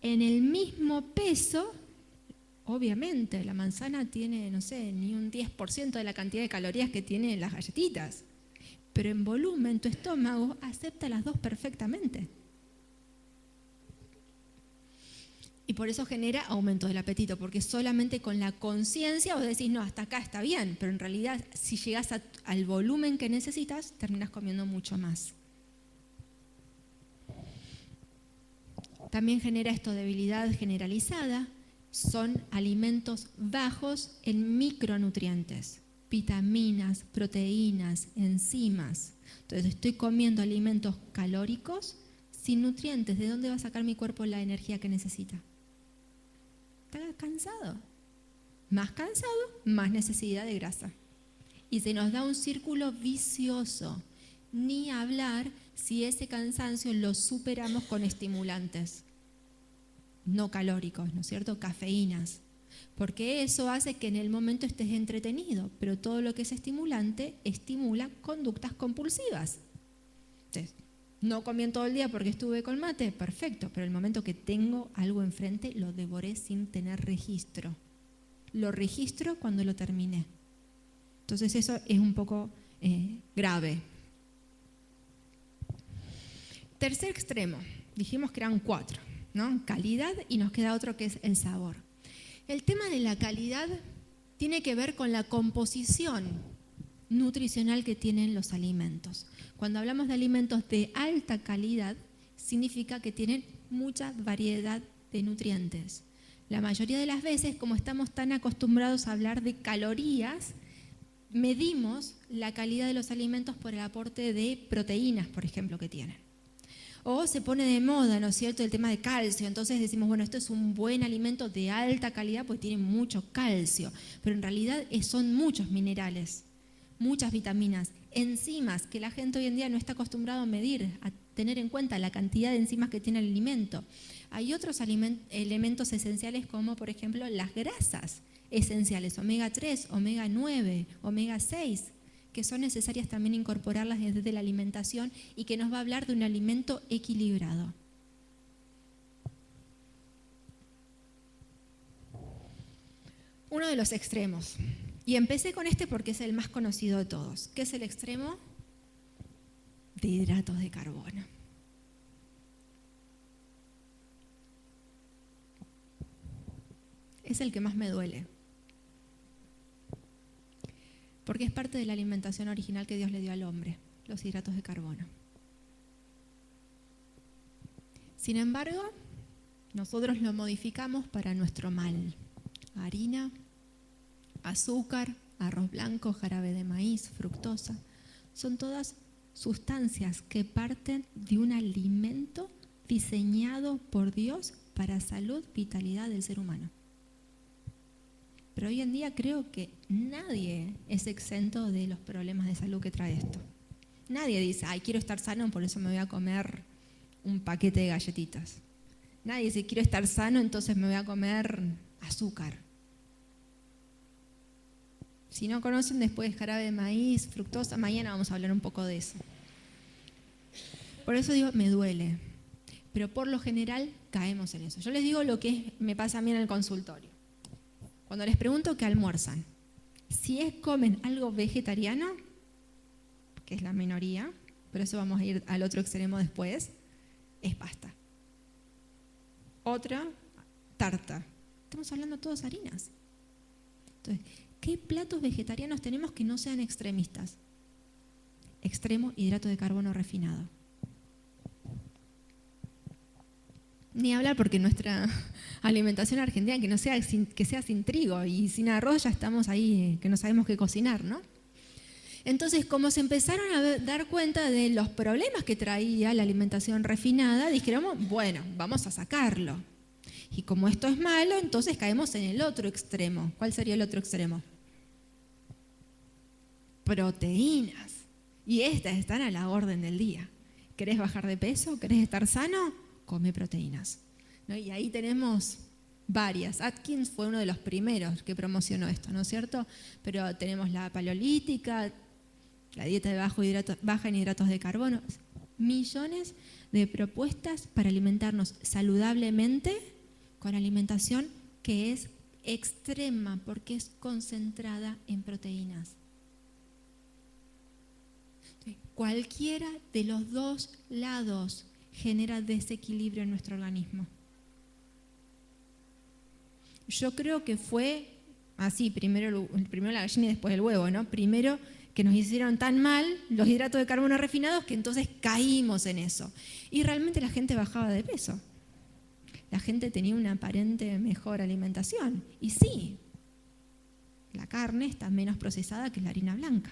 En el mismo peso, obviamente, la manzana tiene, no sé, ni un 10% de la cantidad de calorías que tienen las galletitas. Pero en volumen, tu estómago acepta las dos perfectamente. Y por eso genera aumento del apetito, porque solamente con la conciencia vos decís, no, hasta acá está bien, pero en realidad si llegás al volumen que necesitas, terminás comiendo mucho más. También genera esto debilidad generalizada, son alimentos bajos en micronutrientes, vitaminas, proteínas, enzimas. Entonces estoy comiendo alimentos calóricos sin nutrientes. ¿De dónde va a sacar mi cuerpo la energía que necesita? Está cansado. Más cansado, más necesidad de grasa. Y se nos da un círculo vicioso. Ni hablar si ese cansancio lo superamos con estimulantes no calóricos, ¿no es cierto? Cafeínas. Porque eso hace que en el momento estés entretenido, pero todo lo que es estimulante estimula conductas compulsivas. Entonces, no comí en todo el día porque estuve con mate, perfecto, pero el momento que tengo algo enfrente lo devoré sin tener registro. Lo registro cuando lo terminé. Entonces eso es un poco grave. Tercer extremo, dijimos que eran 4, ¿no? Calidad, y nos queda otro que es el sabor. El tema de la calidad tiene que ver con la composición nutricional que tienen los alimentos. Cuando hablamos de alimentos de alta calidad, significa que tienen mucha variedad de nutrientes. La mayoría de las veces, como estamos tan acostumbrados a hablar de calorías, medimos la calidad de los alimentos por el aporte de proteínas, por ejemplo, que tienen. O se pone de moda, ¿no es cierto?, el tema de calcio. Entonces decimos, bueno, esto es un buen alimento de alta calidad porque tiene mucho calcio. Pero en realidad son muchos minerales, muchas vitaminas, enzimas que la gente hoy en día no está acostumbrado a medir, a tener en cuenta la cantidad de enzimas que tiene el alimento. Hay otros elementos esenciales como, por ejemplo, las grasas esenciales, omega 3, omega 9, omega 6, que son necesarias también incorporarlas desde la alimentación y que nos va a hablar de un alimento equilibrado. Uno de los extremos, y empecé con este porque es el más conocido de todos, que es el extremo de hidratos de carbono. Es el que más me duele, porque es parte de la alimentación original que Dios le dio al hombre, los hidratos de carbono. Sin embargo, nosotros lo modificamos para nuestro mal. Harina, azúcar, arroz blanco, jarabe de maíz, fructosa, son todas sustancias que parten de un alimento diseñado por Dios para salud, vitalidad del ser humano. Pero hoy en día creo que nadie es exento de los problemas de salud que trae esto. Nadie dice, ay, quiero estar sano, por eso me voy a comer un paquete de galletitas. Nadie dice, quiero estar sano, entonces me voy a comer azúcar. Si no conocen después jarabe de maíz, fructosa, mañana vamos a hablar un poco de eso. Por eso digo, me duele. Pero por lo general caemos en eso. Yo les digo lo que me pasa a mí en el consultorio. Cuando les pregunto qué almuerzan, si comen algo vegetariano, que es la minoría, pero eso vamos a ir al otro extremo después, es pasta. Otra, tarta. Estamos hablando todos harinas. Entonces, ¿qué platos vegetarianos tenemos que no sean extremistas? Extremo, hidrato de carbono refinado. Ni hablar porque nuestra alimentación argentina que sea sin trigo y sin arroz ya estamos ahí que no sabemos qué cocinar, ¿no? Entonces, como se empezaron a dar cuenta de los problemas que traía la alimentación refinada, dijeron, bueno, vamos a sacarlo. Y como esto es malo, entonces caemos en el otro extremo. ¿Cuál sería el otro extremo? Proteínas. Y estas están a la orden del día. ¿Querés bajar de peso? ¿Querés estar sano? Come proteínas, ¿no? Y ahí tenemos varias. Atkins fue uno de los primeros que promocionó esto, ¿no es cierto? Pero tenemos la paleolítica, la dieta baja en hidratos de carbono, millones de propuestas para alimentarnos saludablemente con alimentación que es extrema porque es concentrada en proteínas. Cualquiera de los dos lados genera desequilibrio en nuestro organismo. Yo creo que fue así, primero la gallina y después el huevo, ¿no? Primero que nos hicieron tan mal los hidratos de carbono refinados que entonces caímos en eso. Y realmente la gente bajaba de peso. La gente tenía una aparente mejor alimentación. Y sí, la carne está menos procesada que la harina blanca.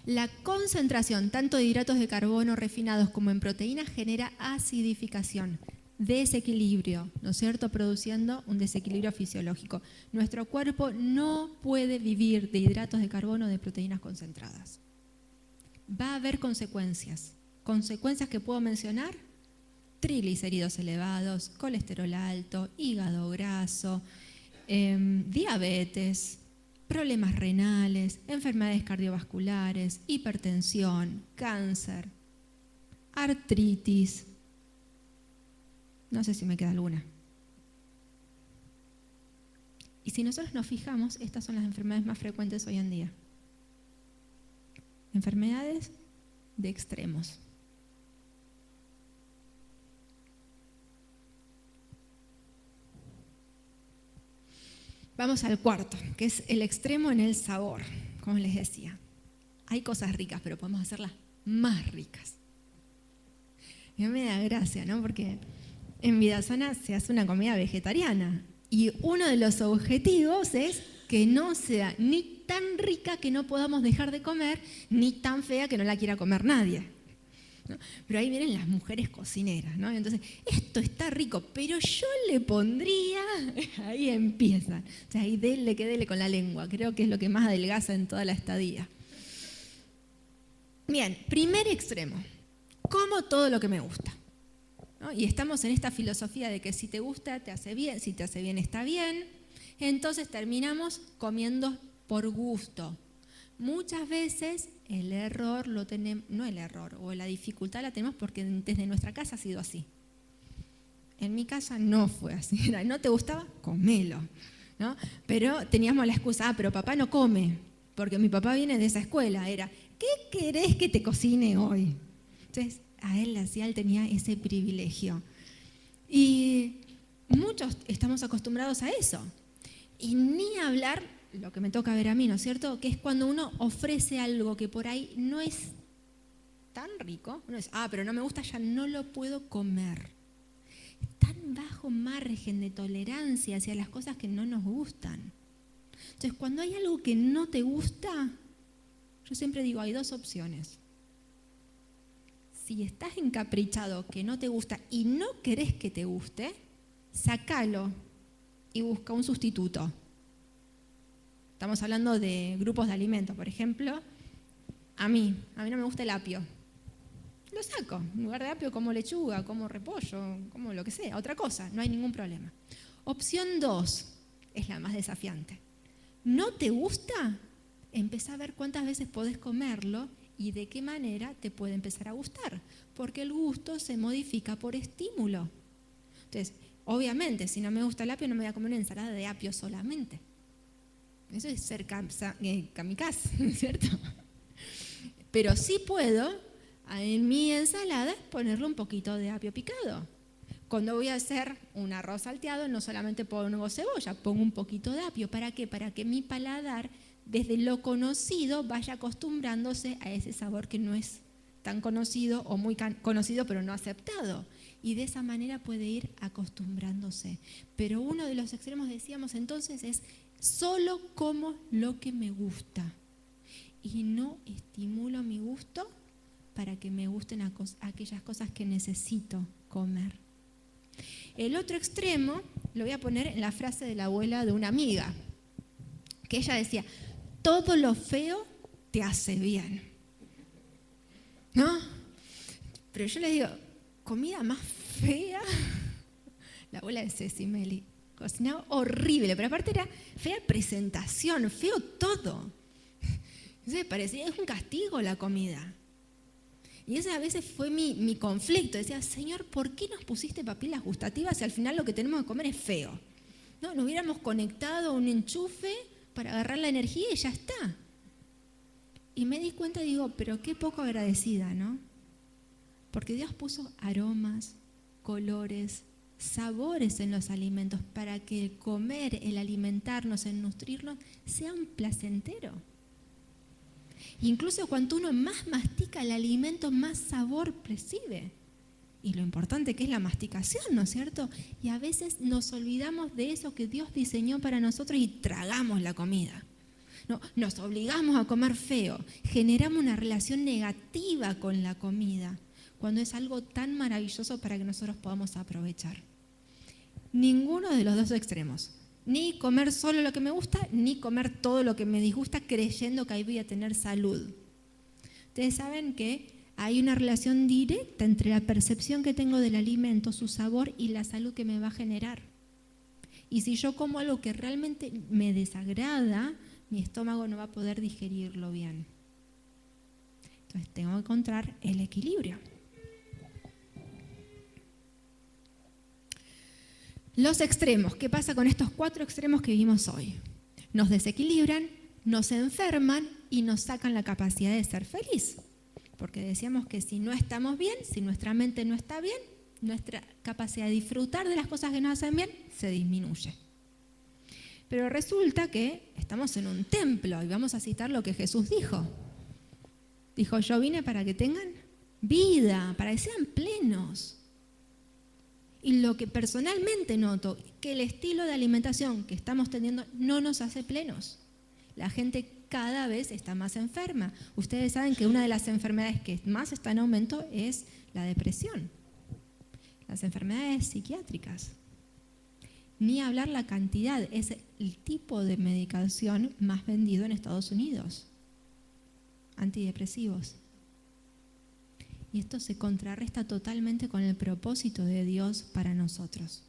La concentración tanto de hidratos de carbono refinados como en proteínas genera acidificación, desequilibrio, ¿no es cierto?, produciendo un desequilibrio fisiológico. Nuestro cuerpo no puede vivir de hidratos de carbono o de proteínas concentradas. Va a haber consecuencias. ¿Consecuencias que puedo mencionar? Triglicéridos elevados, colesterol alto, hígado graso, diabetes, problemas renales, enfermedades cardiovasculares, hipertensión, cáncer, artritis. No sé si me queda alguna. Y si nosotros nos fijamos, estas son las enfermedades más frecuentes hoy en día. Enfermedades de extremos. Vamos al cuarto, que es el extremo en el sabor, como les decía. Hay cosas ricas, pero podemos hacerlas más ricas. Y a mí me da gracia, ¿no? Porque en Vida Sana se hace una comida vegetariana y uno de los objetivos es que no sea ni tan rica que no podamos dejar de comer, ni tan fea que no la quiera comer nadie, ¿no? Pero ahí vienen las mujeres cocineras, ¿no? Entonces, esto está rico, pero yo le pondría, ahí empiezan, o sea, ahí dele con la lengua, creo que es lo que más adelgaza en toda la estadía. Bien, primer extremo, como todo lo que me gusta, ¿no? Y estamos en esta filosofía de que si te gusta, te hace bien, si te hace bien, está bien, entonces terminamos comiendo por gusto. Muchas veces el error lo tenemos, no el error, o la dificultad la tenemos porque desde nuestra casa ha sido así. En mi casa no fue así, era, ¿no te gustaba? Comelo, ¿no? Pero teníamos la excusa, pero papá no come, porque mi papá viene de esa escuela, era, ¿qué querés que te cocine hoy? Entonces, a él tenía ese privilegio. Y muchos estamos acostumbrados a eso. Y ni hablar lo que me toca ver a mí, ¿no es cierto? Que es cuando uno ofrece algo que por ahí no es tan rico, uno dice, pero no me gusta, ya no lo puedo comer. Tan bajo margen de tolerancia hacia las cosas que no nos gustan. Entonces, cuando hay algo que no te gusta, yo siempre digo, hay dos opciones. Si estás encaprichado que no te gusta y no querés que te guste, sácalo y busca un sustituto. Estamos hablando de grupos de alimentos, por ejemplo. A mí no me gusta el apio. Lo saco. En lugar de apio como lechuga, como repollo, como lo que sea, otra cosa, no hay ningún problema. Opción 2 es la más desafiante. ¿No te gusta? Empezá a ver cuántas veces podés comerlo y de qué manera te puede empezar a gustar. Porque el gusto se modifica por estímulo. Entonces, obviamente, si no me gusta el apio, no me voy a comer una ensalada de apio solamente. Eso es ser kamikaze, ¿cierto? Pero sí puedo, en mi ensalada, ponerle un poquito de apio picado. Cuando voy a hacer un arroz salteado, no solamente pongo cebolla, pongo un poquito de apio. ¿Para qué? Para que mi paladar, desde lo conocido, vaya acostumbrándose a ese sabor que no es tan conocido o muy conocido, pero no aceptado. Y de esa manera puede ir acostumbrándose. Pero uno de los extremos, decíamos entonces, es solo como lo que me gusta y no estimulo mi gusto para que me gusten aquellas cosas que necesito comer. El otro extremo lo voy a poner en la frase de la abuela de una amiga, que ella decía, todo lo feo te hace bien, ¿no? Pero yo le digo, comida más fea, la abuela de Ceci Meli, cocinaba horrible, pero aparte era fea presentación, feo todo. Entonces parecía, es un castigo la comida. Y ese a veces fue mi conflicto. Decía, Señor, ¿por qué nos pusiste papilas gustativas si al final lo que tenemos que comer es feo? No, nos hubiéramos conectado a un enchufe para agarrar la energía y ya está. Y me di cuenta y digo, pero qué poco agradecida, ¿no? Porque Dios puso aromas, colores, sabores en los alimentos para que el comer, el alimentarnos, el nutrirnos, sea un placentero. Incluso cuanto uno más mastica el alimento, más sabor percibe. Y lo importante que es la masticación, ¿no es cierto? Y a veces nos olvidamos de eso que Dios diseñó para nosotros y tragamos la comida. No, nos obligamos a comer feo, generamos una relación negativa con la comida, cuando es algo tan maravilloso para que nosotros podamos aprovechar. Ninguno de los dos extremos. Ni comer solo lo que me gusta, ni comer todo lo que me disgusta creyendo que ahí voy a tener salud. Ustedes saben que hay una relación directa entre la percepción que tengo del alimento, su sabor y la salud que me va a generar. Y si yo como algo que realmente me desagrada, mi estómago no va a poder digerirlo bien. Entonces tengo que encontrar el equilibrio. Los extremos, ¿qué pasa con estos 4 extremos que vimos hoy? Nos desequilibran, nos enferman y nos sacan la capacidad de ser feliz. Porque decíamos que si no estamos bien, si nuestra mente no está bien, nuestra capacidad de disfrutar de las cosas que nos hacen bien se disminuye. Pero resulta que estamos en un templo y vamos a citar lo que Jesús dijo. Dijo, yo vine para que tengan vida, para que sean plenos. Y lo que personalmente noto, que el estilo de alimentación que estamos teniendo no nos hace plenos. La gente cada vez está más enferma. Ustedes saben que una de las enfermedades que más está en aumento es la depresión. Las enfermedades psiquiátricas. Ni hablar la cantidad, es el tipo de medicación más vendido en Estados Unidos. Antidepresivos. Y esto se contrarresta totalmente con el propósito de Dios para nosotros.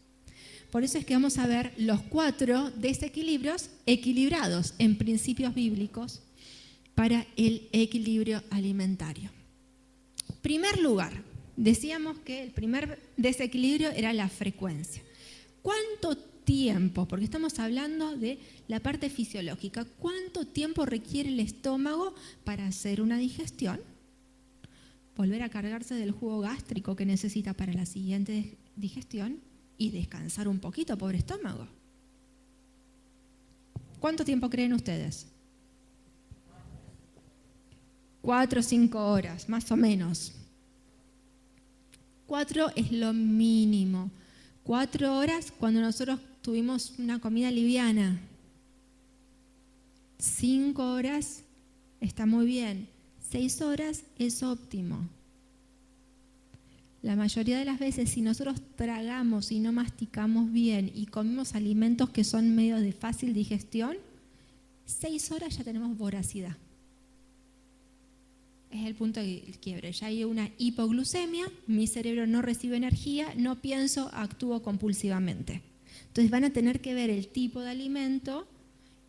Por eso es que vamos a ver los 4 desequilibrios equilibrados en principios bíblicos para el equilibrio alimentario. Primer lugar, decíamos que el primer desequilibrio era la frecuencia. ¿Cuánto tiempo? Porque estamos hablando de la parte fisiológica. ¿Cuánto tiempo requiere el estómago para hacer una digestión? Volver a cargarse del jugo gástrico que necesita para la siguiente digestión y descansar un poquito, pobre estómago. ¿Cuánto tiempo creen ustedes? 4 o 5 horas, más o menos. 4 es lo mínimo. 4 horas cuando nosotros tuvimos una comida liviana. 5 horas está muy bien. 6 horas es óptimo. La mayoría de las veces, si nosotros tragamos y no masticamos bien y comemos alimentos que son medio de fácil digestión, 6 horas ya tenemos voracidad. Es el punto de quiebre. Ya hay una hipoglucemia, mi cerebro no recibe energía, no pienso, actúo compulsivamente. Entonces van a tener que ver el tipo de alimento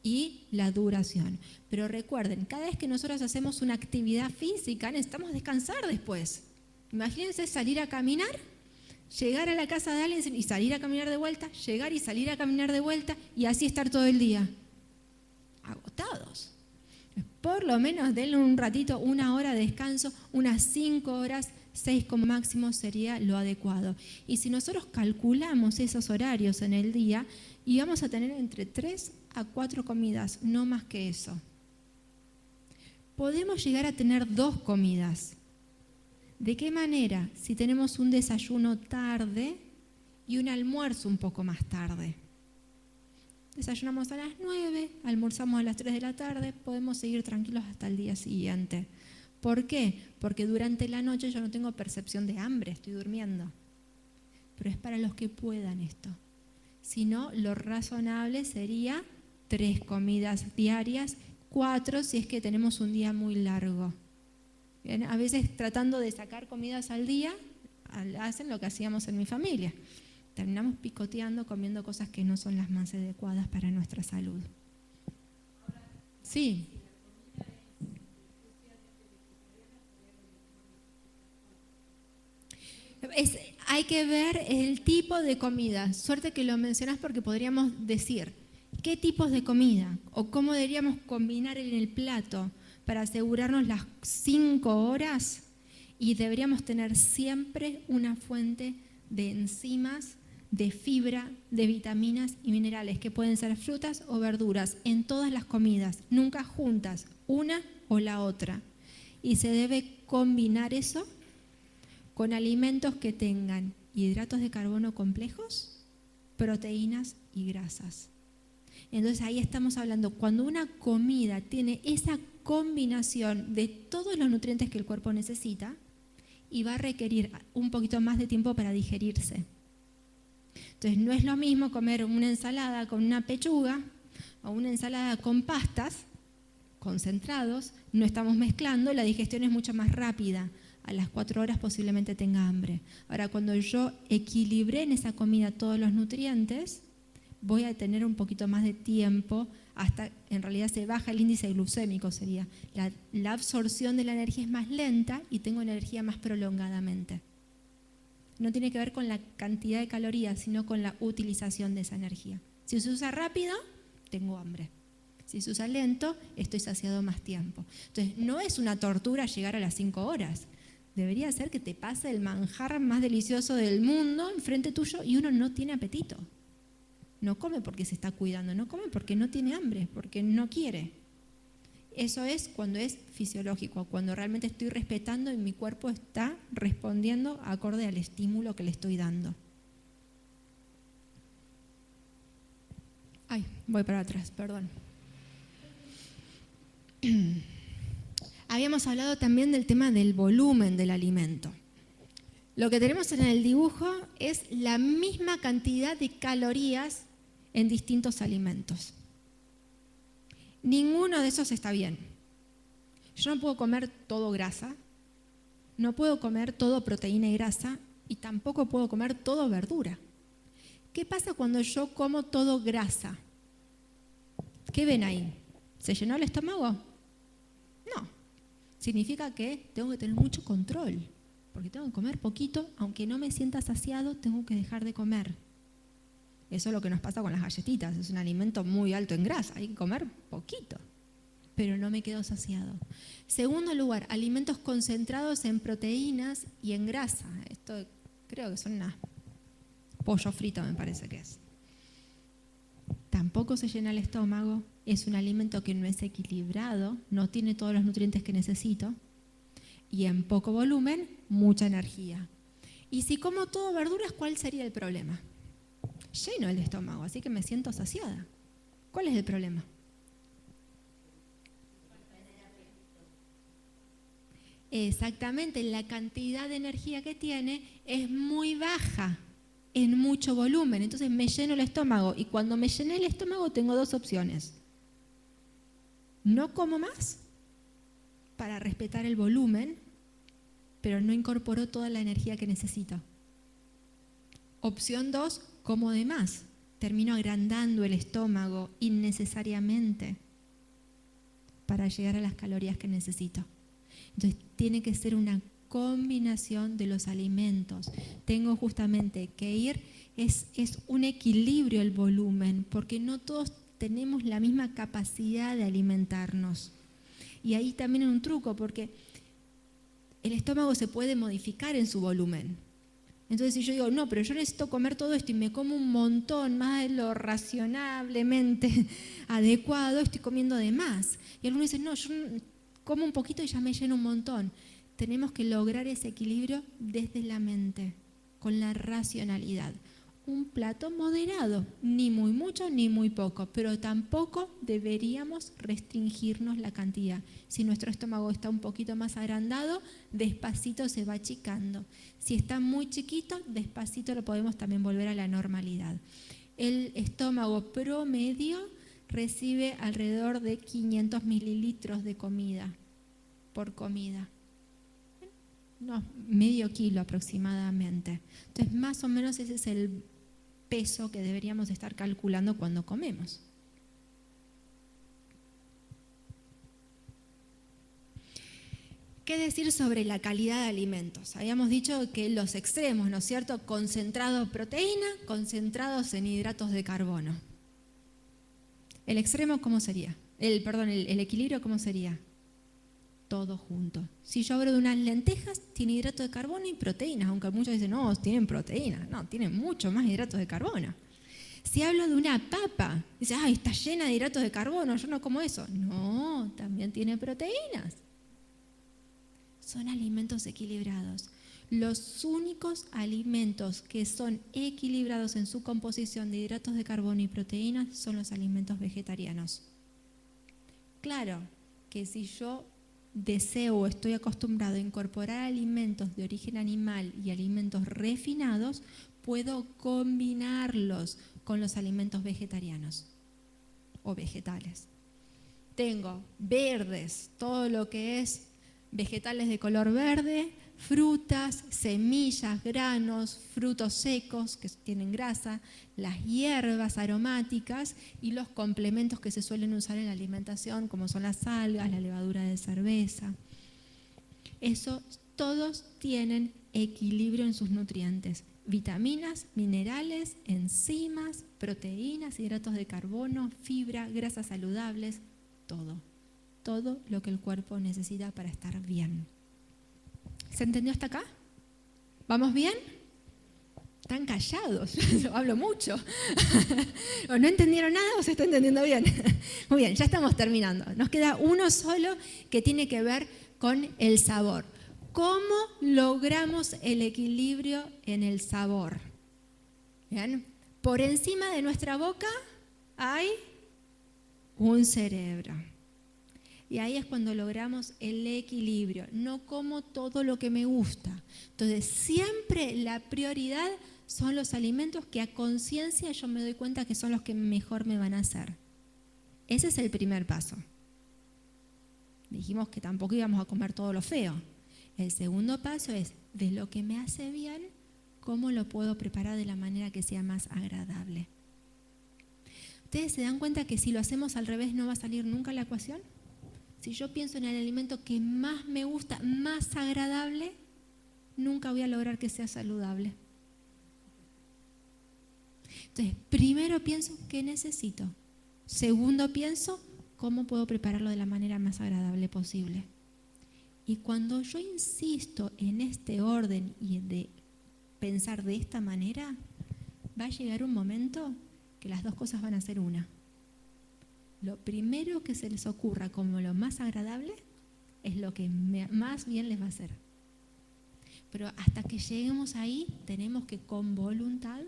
y la duración. Pero recuerden, cada vez que nosotros hacemos una actividad física, necesitamos descansar después. Imagínense salir a caminar, llegar a la casa de alguien y salir a caminar de vuelta, llegar y salir a caminar de vuelta y así estar todo el día. Agotados. Por lo menos denle un ratito, 1 hora de descanso, unas 5 horas, 6 como máximo sería lo adecuado. Y si nosotros calculamos esos horarios en el día, y vamos a tener entre 3 a 4 comidas, no más que eso. Podemos llegar a tener 2 comidas. ¿De qué manera? Si tenemos un desayuno tarde y un almuerzo un poco más tarde. Desayunamos a las 9, almorzamos a las 3 de la tarde, podemos seguir tranquilos hasta el día siguiente. ¿Por qué? Porque durante la noche yo no tengo percepción de hambre, estoy durmiendo. Pero es para los que puedan esto. Si no, lo razonable sería 3 comidas diarias, 4 si es que tenemos un día muy largo. Bien, a veces tratando de sacar comidas al día, hacen lo que hacíamos en mi familia. Terminamos picoteando, comiendo cosas que no son las más adecuadas para nuestra salud. Sí. Hay que ver el tipo de comida. Suerte que lo mencionás porque podríamos decir qué tipos de comida o cómo deberíamos combinar en el plato para asegurarnos las 5 horas Y deberíamos tener siempre una fuente de enzimas, de fibra, de vitaminas y minerales, que pueden ser frutas o verduras, en todas las comidas, nunca juntas, una o la otra. Y se debe combinar eso con alimentos que tengan hidratos de carbono complejos, proteínas y grasas. Entonces ahí estamos hablando, cuando una comida tiene esa combinación de todos los nutrientes que el cuerpo necesita, y va a requerir un poquito más de tiempo para digerirse. Entonces no es lo mismo comer una ensalada con una pechuga o una ensalada con pastas concentrados, no estamos mezclando, la digestión es mucho más rápida. A las 4 horas posiblemente tenga hambre. Ahora, cuando yo equilibré en esa comida todos los nutrientes, voy a tener un poquito más de tiempo hasta, en realidad se baja el índice glucémico, sería. La absorción de la energía es más lenta y tengo energía más prolongadamente. No tiene que ver con la cantidad de calorías, sino con la utilización de esa energía. Si se usa rápido, tengo hambre. Si se usa lento, estoy saciado más tiempo. Entonces, no es una tortura llegar a las 5 horas. Debería ser que te pase el manjar más delicioso del mundo enfrente tuyo y uno no tiene apetito. No come porque se está cuidando, no come porque no tiene hambre, porque no quiere. Eso es cuando es fisiológico, cuando realmente estoy respetando y mi cuerpo está respondiendo acorde al estímulo que le estoy dando. Ay, voy para atrás, perdón. Habíamos hablado también del tema del volumen del alimento. Lo que tenemos en el dibujo es la misma cantidad de calorías en distintos alimentos. Ninguno de esos está bien. Yo no puedo comer todo grasa, no puedo comer todo proteína y grasa y tampoco puedo comer todo verdura. ¿Qué pasa cuando yo como todo grasa? ¿Qué ven ahí? ¿Se llenó el estómago? No. Significa que tengo que tener mucho control, porque tengo que comer poquito, aunque no me sienta saciado, tengo que dejar de comer. Eso es lo que nos pasa con las galletitas, es un alimento muy alto en grasa, hay que comer poquito, pero no me quedo saciado. Segundo lugar, alimentos concentrados en proteínas y en grasa. Esto creo que son unas pollo frito, me parece que es. Tampoco se llena el estómago, es un alimento que no es equilibrado, no tiene todos los nutrientes que necesito y en poco volumen, mucha energía. Y si como todo verduras, ¿cuál sería el problema? Lleno el estómago, así que me siento saciada. ¿Cuál es el problema? Exactamente, la cantidad de energía que tiene es muy baja en mucho volumen, entonces me lleno el estómago y cuando me llené el estómago tengo dos opciones. No como más para respetar el volumen, pero no incorporó toda la energía que necesito. Opción 2, como de más, termino agrandando el estómago innecesariamente para llegar a las calorías que necesito. Entonces tiene que ser una combinación de los alimentos. Tengo justamente que ir, es un equilibrio el volumen, porque no todos tenemos la misma capacidad de alimentarnos. Y ahí también hay un truco, porque el estómago se puede modificar en su volumen. Entonces si yo digo, no, pero yo necesito comer todo esto y me como un montón más de lo razonablemente adecuado, estoy comiendo de más. Y algunos dicen, no, yo como un poquito y ya me lleno un montón. Tenemos que lograr ese equilibrio desde la mente, con la racionalidad. Un plato moderado, ni muy mucho ni muy poco, pero tampoco deberíamos restringirnos la cantidad. Si nuestro estómago está un poquito más agrandado, despacito se va achicando. Si está muy chiquito, despacito lo podemos también volver a la normalidad. El estómago promedio recibe alrededor de 500 mililitros de comida por comida. No, medio kilo aproximadamente. Entonces, más o menos ese es el peso que deberíamos estar calculando cuando comemos. ¿Qué decir sobre la calidad de alimentos? Habíamos dicho que los extremos, ¿no es cierto? Concentrados en proteína, concentrados en hidratos de carbono. ¿El extremo cómo sería? El equilibrio, ¿cómo sería? todo junto. Si yo hablo de unas lentejas, tiene hidratos de carbono y proteínas, aunque muchos dicen, no, tienen proteínas. No, tienen mucho más hidratos de carbono. Si hablo de una papa, dice, ay, está llena de hidratos de carbono, yo no como eso. No, también tiene proteínas. Son alimentos equilibrados. Los únicos alimentos que son equilibrados en su composición de hidratos de carbono y proteínas son los alimentos vegetarianos. Claro que si yo deseo o estoy acostumbrado a incorporar alimentos de origen animal y alimentos refinados, puedo combinarlos con los alimentos vegetarianos o vegetales. Tengo verdes, todo lo que es vegetales de color verde, frutas, semillas, granos, frutos secos que tienen grasa, las hierbas aromáticas y los complementos que se suelen usar en la alimentación, como son las algas, la levadura de cerveza. Eso, todos tienen equilibrio en sus nutrientes. Vitaminas, minerales, enzimas, proteínas, hidratos de carbono, fibra, grasas saludables, todo lo que el cuerpo necesita para estar bien. ¿Se entendió hasta acá? ¿Vamos bien? Están callados, yo hablo mucho. ¿O no entendieron nada o se está entendiendo bien? Muy bien, ya estamos terminando. Nos queda uno solo que tiene que ver con el sabor. ¿Cómo logramos el equilibrio en el sabor? ¿Bien? Por encima de nuestra boca hay un cerebro. Y ahí es cuando logramos el equilibrio. No como todo lo que me gusta. Entonces, siempre la prioridad son los alimentos que a conciencia yo me doy cuenta que son los que mejor me van a hacer. Ese es el primer paso. Dijimos que tampoco íbamos a comer todo lo feo. El segundo paso es, de lo que me hace bien, ¿cómo lo puedo preparar de la manera que sea más agradable? ¿Ustedes se dan cuenta que si lo hacemos al revés no va a salir nunca la ecuación? Si yo pienso en el alimento que más me gusta, más agradable, nunca voy a lograr que sea saludable. Entonces, primero pienso qué necesito. Segundo pienso cómo puedo prepararlo de la manera más agradable posible. Y cuando yo insisto en este orden y de pensar de esta manera, va a llegar un momento que las dos cosas van a ser una. Lo primero que se les ocurra como lo más agradable es lo que más bien les va a hacer. Pero hasta que lleguemos ahí, tenemos que con voluntad,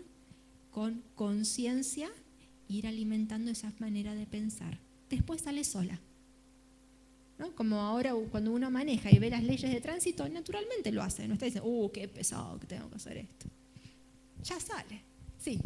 con conciencia, ir alimentando esa manera de pensar. Después sale sola. ¿No? Como ahora cuando uno maneja y ve las leyes de tránsito, naturalmente lo hace. No está diciendo, qué pesado que tengo que hacer esto. Ya sale. Sí.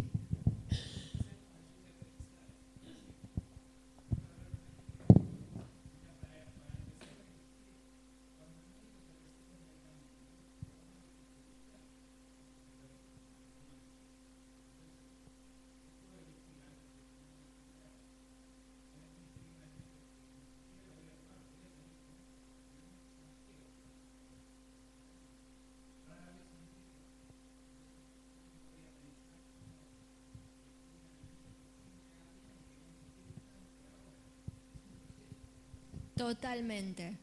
Totalmente.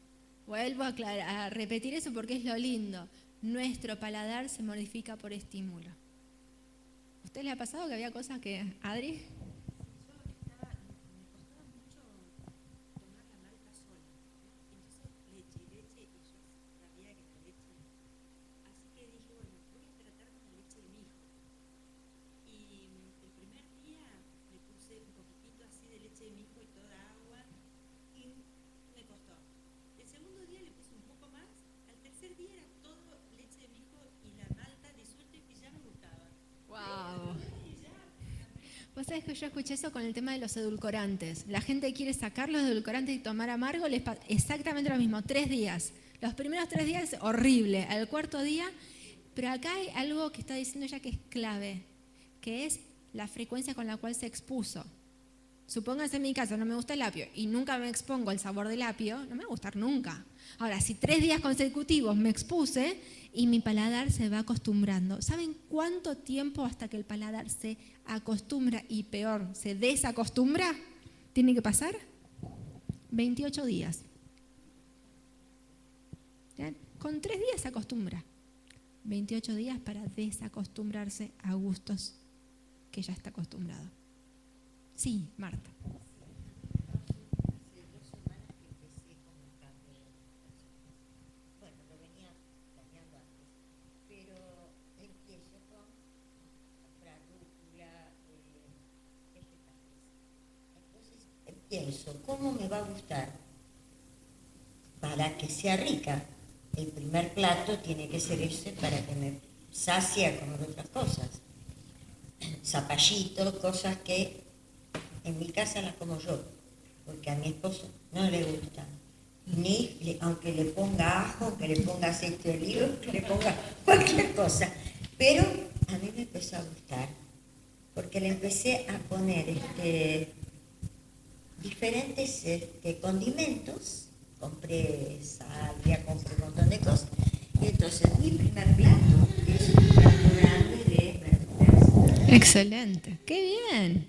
Vuelvo a repetir eso porque es lo lindo. Nuestro paladar se modifica por estímulo. ¿A usted le ha pasado que había cosas que... Adri? Vos sabés que yo escuché eso con el tema de los edulcorantes. La gente quiere sacar los edulcorantes y tomar amargo, les pasa exactamente lo mismo, 3 días. Los primeros 3 días, horrible. Al cuarto día, pero acá hay algo que está diciendo ella que es clave, que es la frecuencia con la cual se expuso. Supóngase en mi caso, no me gusta el apio y nunca me expongo al sabor del apio, no me va a gustar nunca. Ahora, si 3 días consecutivos me expuse y mi paladar se va acostumbrando. ¿Saben cuánto tiempo hasta que el paladar se acostumbra y peor, se desacostumbra? ¿Tiene que pasar? 28 días. ¿Bien? Con 3 días se acostumbra. 28 días para desacostumbrarse a gustos que ya está acostumbrado. Sí, Marta. Hace 2 semanas que empecé con un cambio de alimentación. Bueno, lo venía planeando antes, pero empiezo con comprar rúcula, vegetales. Entonces pienso, ¿cómo me va a gustar para que sea rica? El primer plato tiene que ser ese para que me sacie a comer otras cosas. Zapallitos, cosas que en mi casa las como yo, porque a mi esposo no le gustan. Aunque le ponga ajo, que le ponga aceite de oliva, que le ponga cualquier cosa. Pero a mí me empezó a gustar, porque le empecé a poner diferentes condimentos. Compré salvia, compré un montón de cosas. Y entonces mi primer plato es un plato grande de verduras. Excelente, qué bien.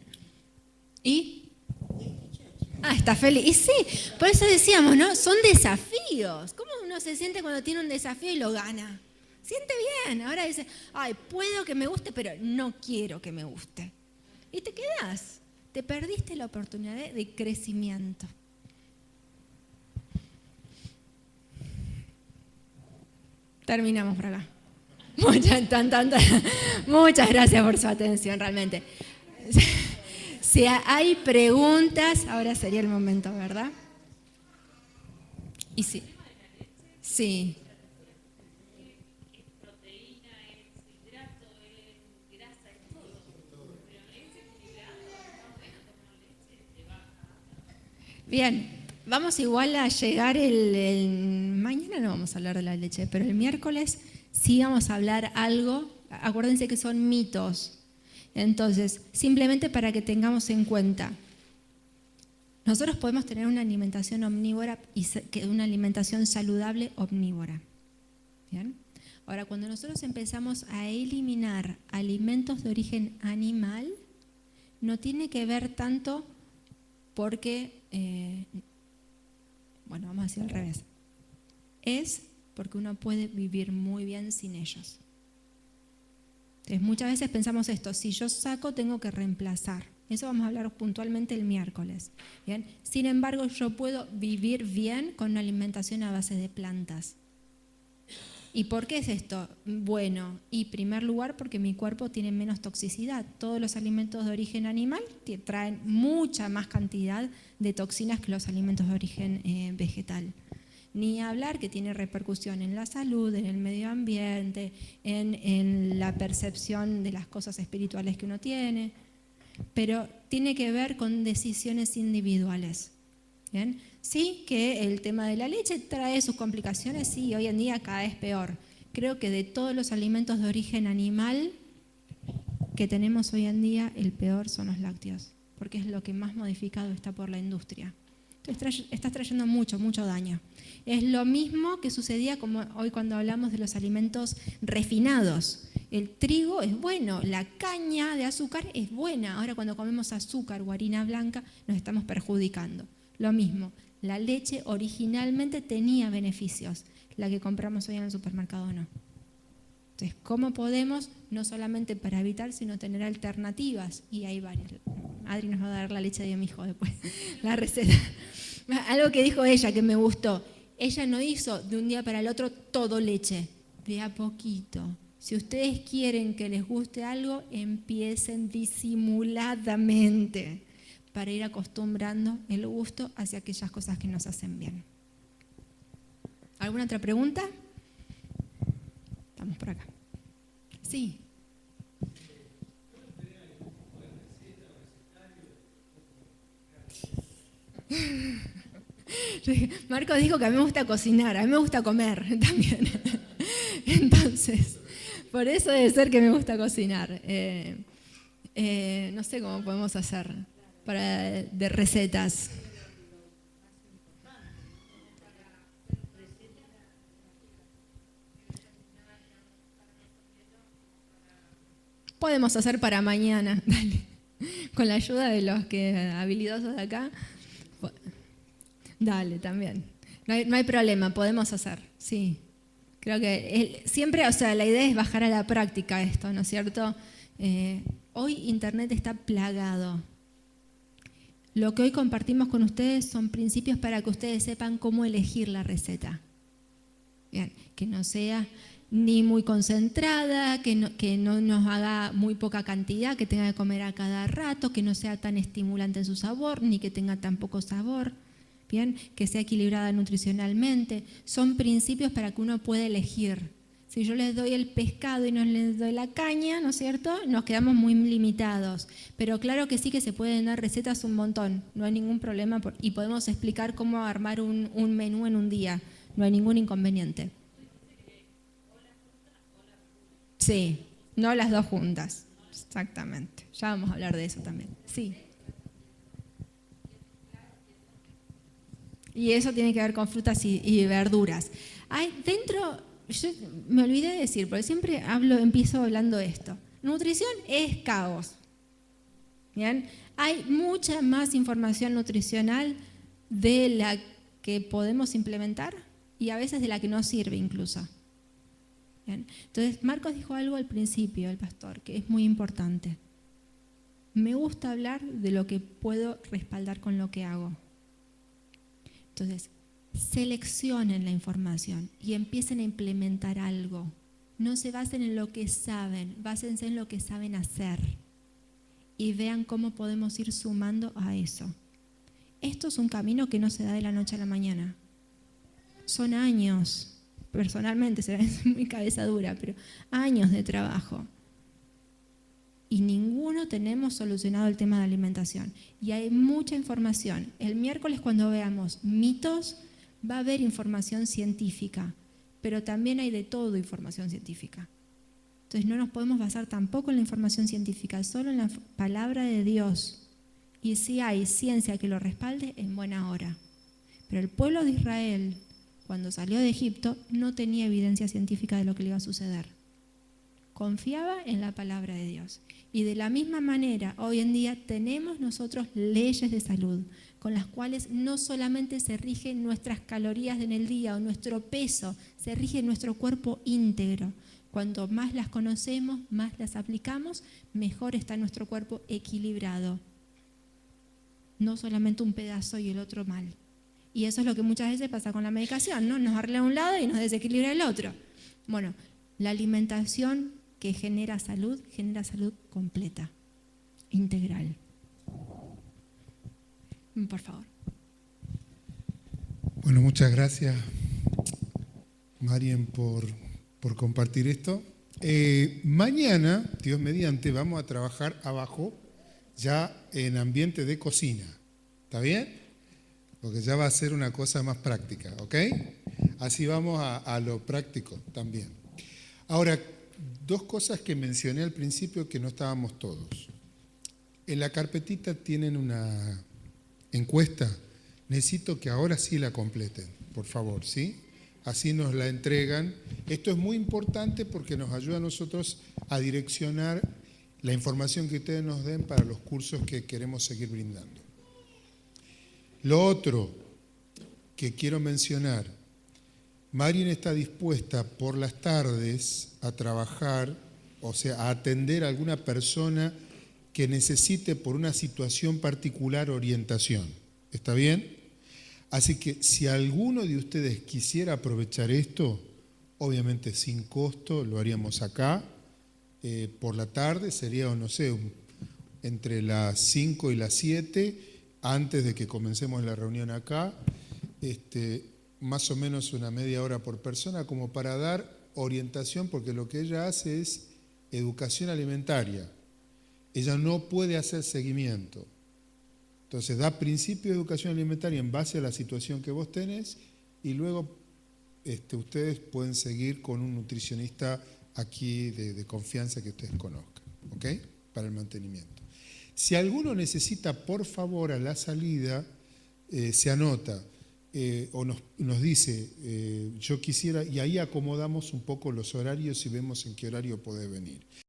¿Y? Está feliz. Y sí, por eso decíamos, ¿no? Son desafíos. ¿Cómo uno se siente cuando tiene un desafío y lo gana? Siente bien. Ahora dice, ay, puedo que me guste, pero no quiero que me guste. Y te quedás. Te perdiste la oportunidad de crecimiento. Terminamos por acá. Muchas gracias por su atención, realmente. Si hay preguntas, ahora sería el momento, ¿verdad? Y sí. Sí. Bien, vamos igual a llegar mañana no vamos a hablar de la leche, pero el miércoles sí vamos a hablar algo. Acuérdense que son mitos. Entonces, simplemente para que tengamos en cuenta, nosotros podemos tener una alimentación omnívora y una alimentación saludable omnívora. ¿Bien? Ahora, cuando nosotros empezamos a eliminar alimentos de origen animal, no tiene que ver tanto porque, vamos a decir al revés, es porque uno puede vivir muy bien sin ellos. Entonces, muchas veces pensamos esto, si yo saco tengo que reemplazar. Eso vamos a hablar puntualmente el miércoles. ¿Bien? Sin embargo, yo puedo vivir bien con una alimentación a base de plantas. ¿Y por qué es esto? Bueno, y en primer lugar porque mi cuerpo tiene menos toxicidad. Todos los alimentos de origen animal traen mucha más cantidad de toxinas que los alimentos de origen vegetal. Ni hablar que tiene repercusión en la salud, en el medio ambiente, en la percepción de las cosas espirituales que uno tiene, pero tiene que ver con decisiones individuales. ¿Bien? Sí, que el tema de la leche trae sus complicaciones, sí, hoy en día cada vez peor. Creo que de todos los alimentos de origen animal que tenemos hoy en día, el peor son los lácteos, porque es lo que más modificado está por la industria. Entonces estás trayendo mucho daño. Es lo mismo que sucedía como hoy cuando hablamos de los alimentos refinados. El trigo es bueno, la caña de azúcar es buena. Ahora cuando comemos azúcar o harina blanca nos estamos perjudicando. Lo mismo, la leche originalmente tenía beneficios, la que compramos hoy en el supermercado no. Entonces, ¿cómo podemos, no solamente para evitar, sino tener alternativas? Y hay varias. Adri nos va a dar la leche de mi hijo después, la receta. Algo que dijo ella que me gustó. Ella no hizo de un día para el otro todo leche, de a poquito. Si ustedes quieren que les guste algo, empiecen disimuladamente para ir acostumbrando el gusto hacia aquellas cosas que nos hacen bien. ¿Alguna otra pregunta? Estamos por acá. Sí. Marco dijo que a mí me gusta cocinar, a mí me gusta comer también. Entonces, por eso debe ser que me gusta cocinar. No sé cómo podemos hacer de recetas. Podemos hacer para mañana, dale. Con la ayuda de los habilidosos de acá. Dale, también. No hay problema, podemos hacer, sí. Creo que siempre, o sea, la idea es bajar a la práctica esto, ¿no es cierto? Hoy Internet está plagado. Lo que hoy compartimos con ustedes son principios para que ustedes sepan cómo elegir la receta. Bien, que no sea ni muy concentrada, que no nos haga muy poca cantidad, que tenga que comer a cada rato, que no sea tan estimulante en su sabor, ni que tenga tan poco sabor. Bien, que sea equilibrada nutricionalmente. Son principios para que uno pueda elegir. Si yo les doy el pescado y no les doy la caña, ¿no es cierto?, nos quedamos muy limitados. Pero claro que sí que se pueden dar recetas un montón, no hay ningún problema y podemos explicar cómo armar un menú en un día, no hay ningún inconveniente. Sí, no las dos juntas, exactamente. Ya vamos a hablar de eso también. Sí. Y eso tiene que ver con frutas y verduras. Hay dentro... Yo me olvidé de decir, porque siempre empiezo hablando de esto. Nutrición es caos. ¿Bien? Hay mucha más información nutricional de la que podemos implementar y a veces de la que no sirve incluso. ¿Bien? Entonces, Marcos dijo algo al principio, el pastor, que es muy importante. Me gusta hablar de lo que puedo respaldar con lo que hago. Entonces, seleccionen la información y empiecen a implementar algo. No se basen en lo que saben, básense en lo que saben hacer y vean cómo podemos ir sumando a eso. Esto es un camino que no se da de la noche a la mañana. Son años, personalmente, es muy cabeza dura, pero años de trabajo. Y ninguno tenemos solucionado el tema de alimentación. Y hay mucha información. El miércoles cuando veamos mitos, va a haber información científica, pero también hay de todo información científica. Entonces no nos podemos basar tampoco en la información científica, solo en la palabra de Dios. Y si hay ciencia que lo respalde, en buena hora. Pero el pueblo de Israel, cuando salió de Egipto, no tenía evidencia científica de lo que le iba a suceder. Confiaba en la palabra de Dios. Y de la misma manera, hoy en día tenemos nosotros leyes de salud con las cuales no solamente se rigen nuestras calorías en el día o nuestro peso, se rige nuestro cuerpo íntegro. Cuanto más las conocemos, más las aplicamos, mejor está nuestro cuerpo equilibrado. No solamente un pedazo y el otro mal. Y eso es lo que muchas veces pasa con la medicación, ¿no? Nos arregla un lado y nos desequilibra el otro. Bueno, la alimentación que genera salud completa, integral. Por favor. Bueno, muchas gracias, Marien, por compartir esto. Mañana, Dios mediante, vamos a trabajar abajo, ya en ambiente de cocina. ¿Está bien? Porque ya va a ser una cosa más práctica, ¿ok? Así vamos a lo práctico también. Ahora, dos cosas que mencioné al principio que no estábamos todos. En la carpetita tienen una encuesta. Necesito que ahora sí la completen, por favor, ¿sí? Así nos la entregan. Esto es muy importante porque nos ayuda a nosotros a direccionar la información que ustedes nos den para los cursos que queremos seguir brindando. Lo otro que quiero mencionar, Marien está dispuesta por las tardes a trabajar, o sea, a atender a alguna persona que necesite por una situación particular orientación. ¿Está bien? Así que si alguno de ustedes quisiera aprovechar esto, obviamente sin costo, lo haríamos acá, por la tarde, sería, no sé, entre las 5 y las 7, antes de que comencemos la reunión acá, más o menos una media hora por persona, como para dar orientación, porque lo que ella hace es educación alimentaria. Ella no puede hacer seguimiento. Entonces da principio de educación alimentaria en base a la situación que vos tenés y luego ustedes pueden seguir con un nutricionista aquí de confianza que ustedes conozcan, ¿ok? Para el mantenimiento. Si alguno necesita, por favor, a la salida, se anota o nos dice, yo quisiera, y ahí acomodamos un poco los horarios y vemos en qué horario puede venir.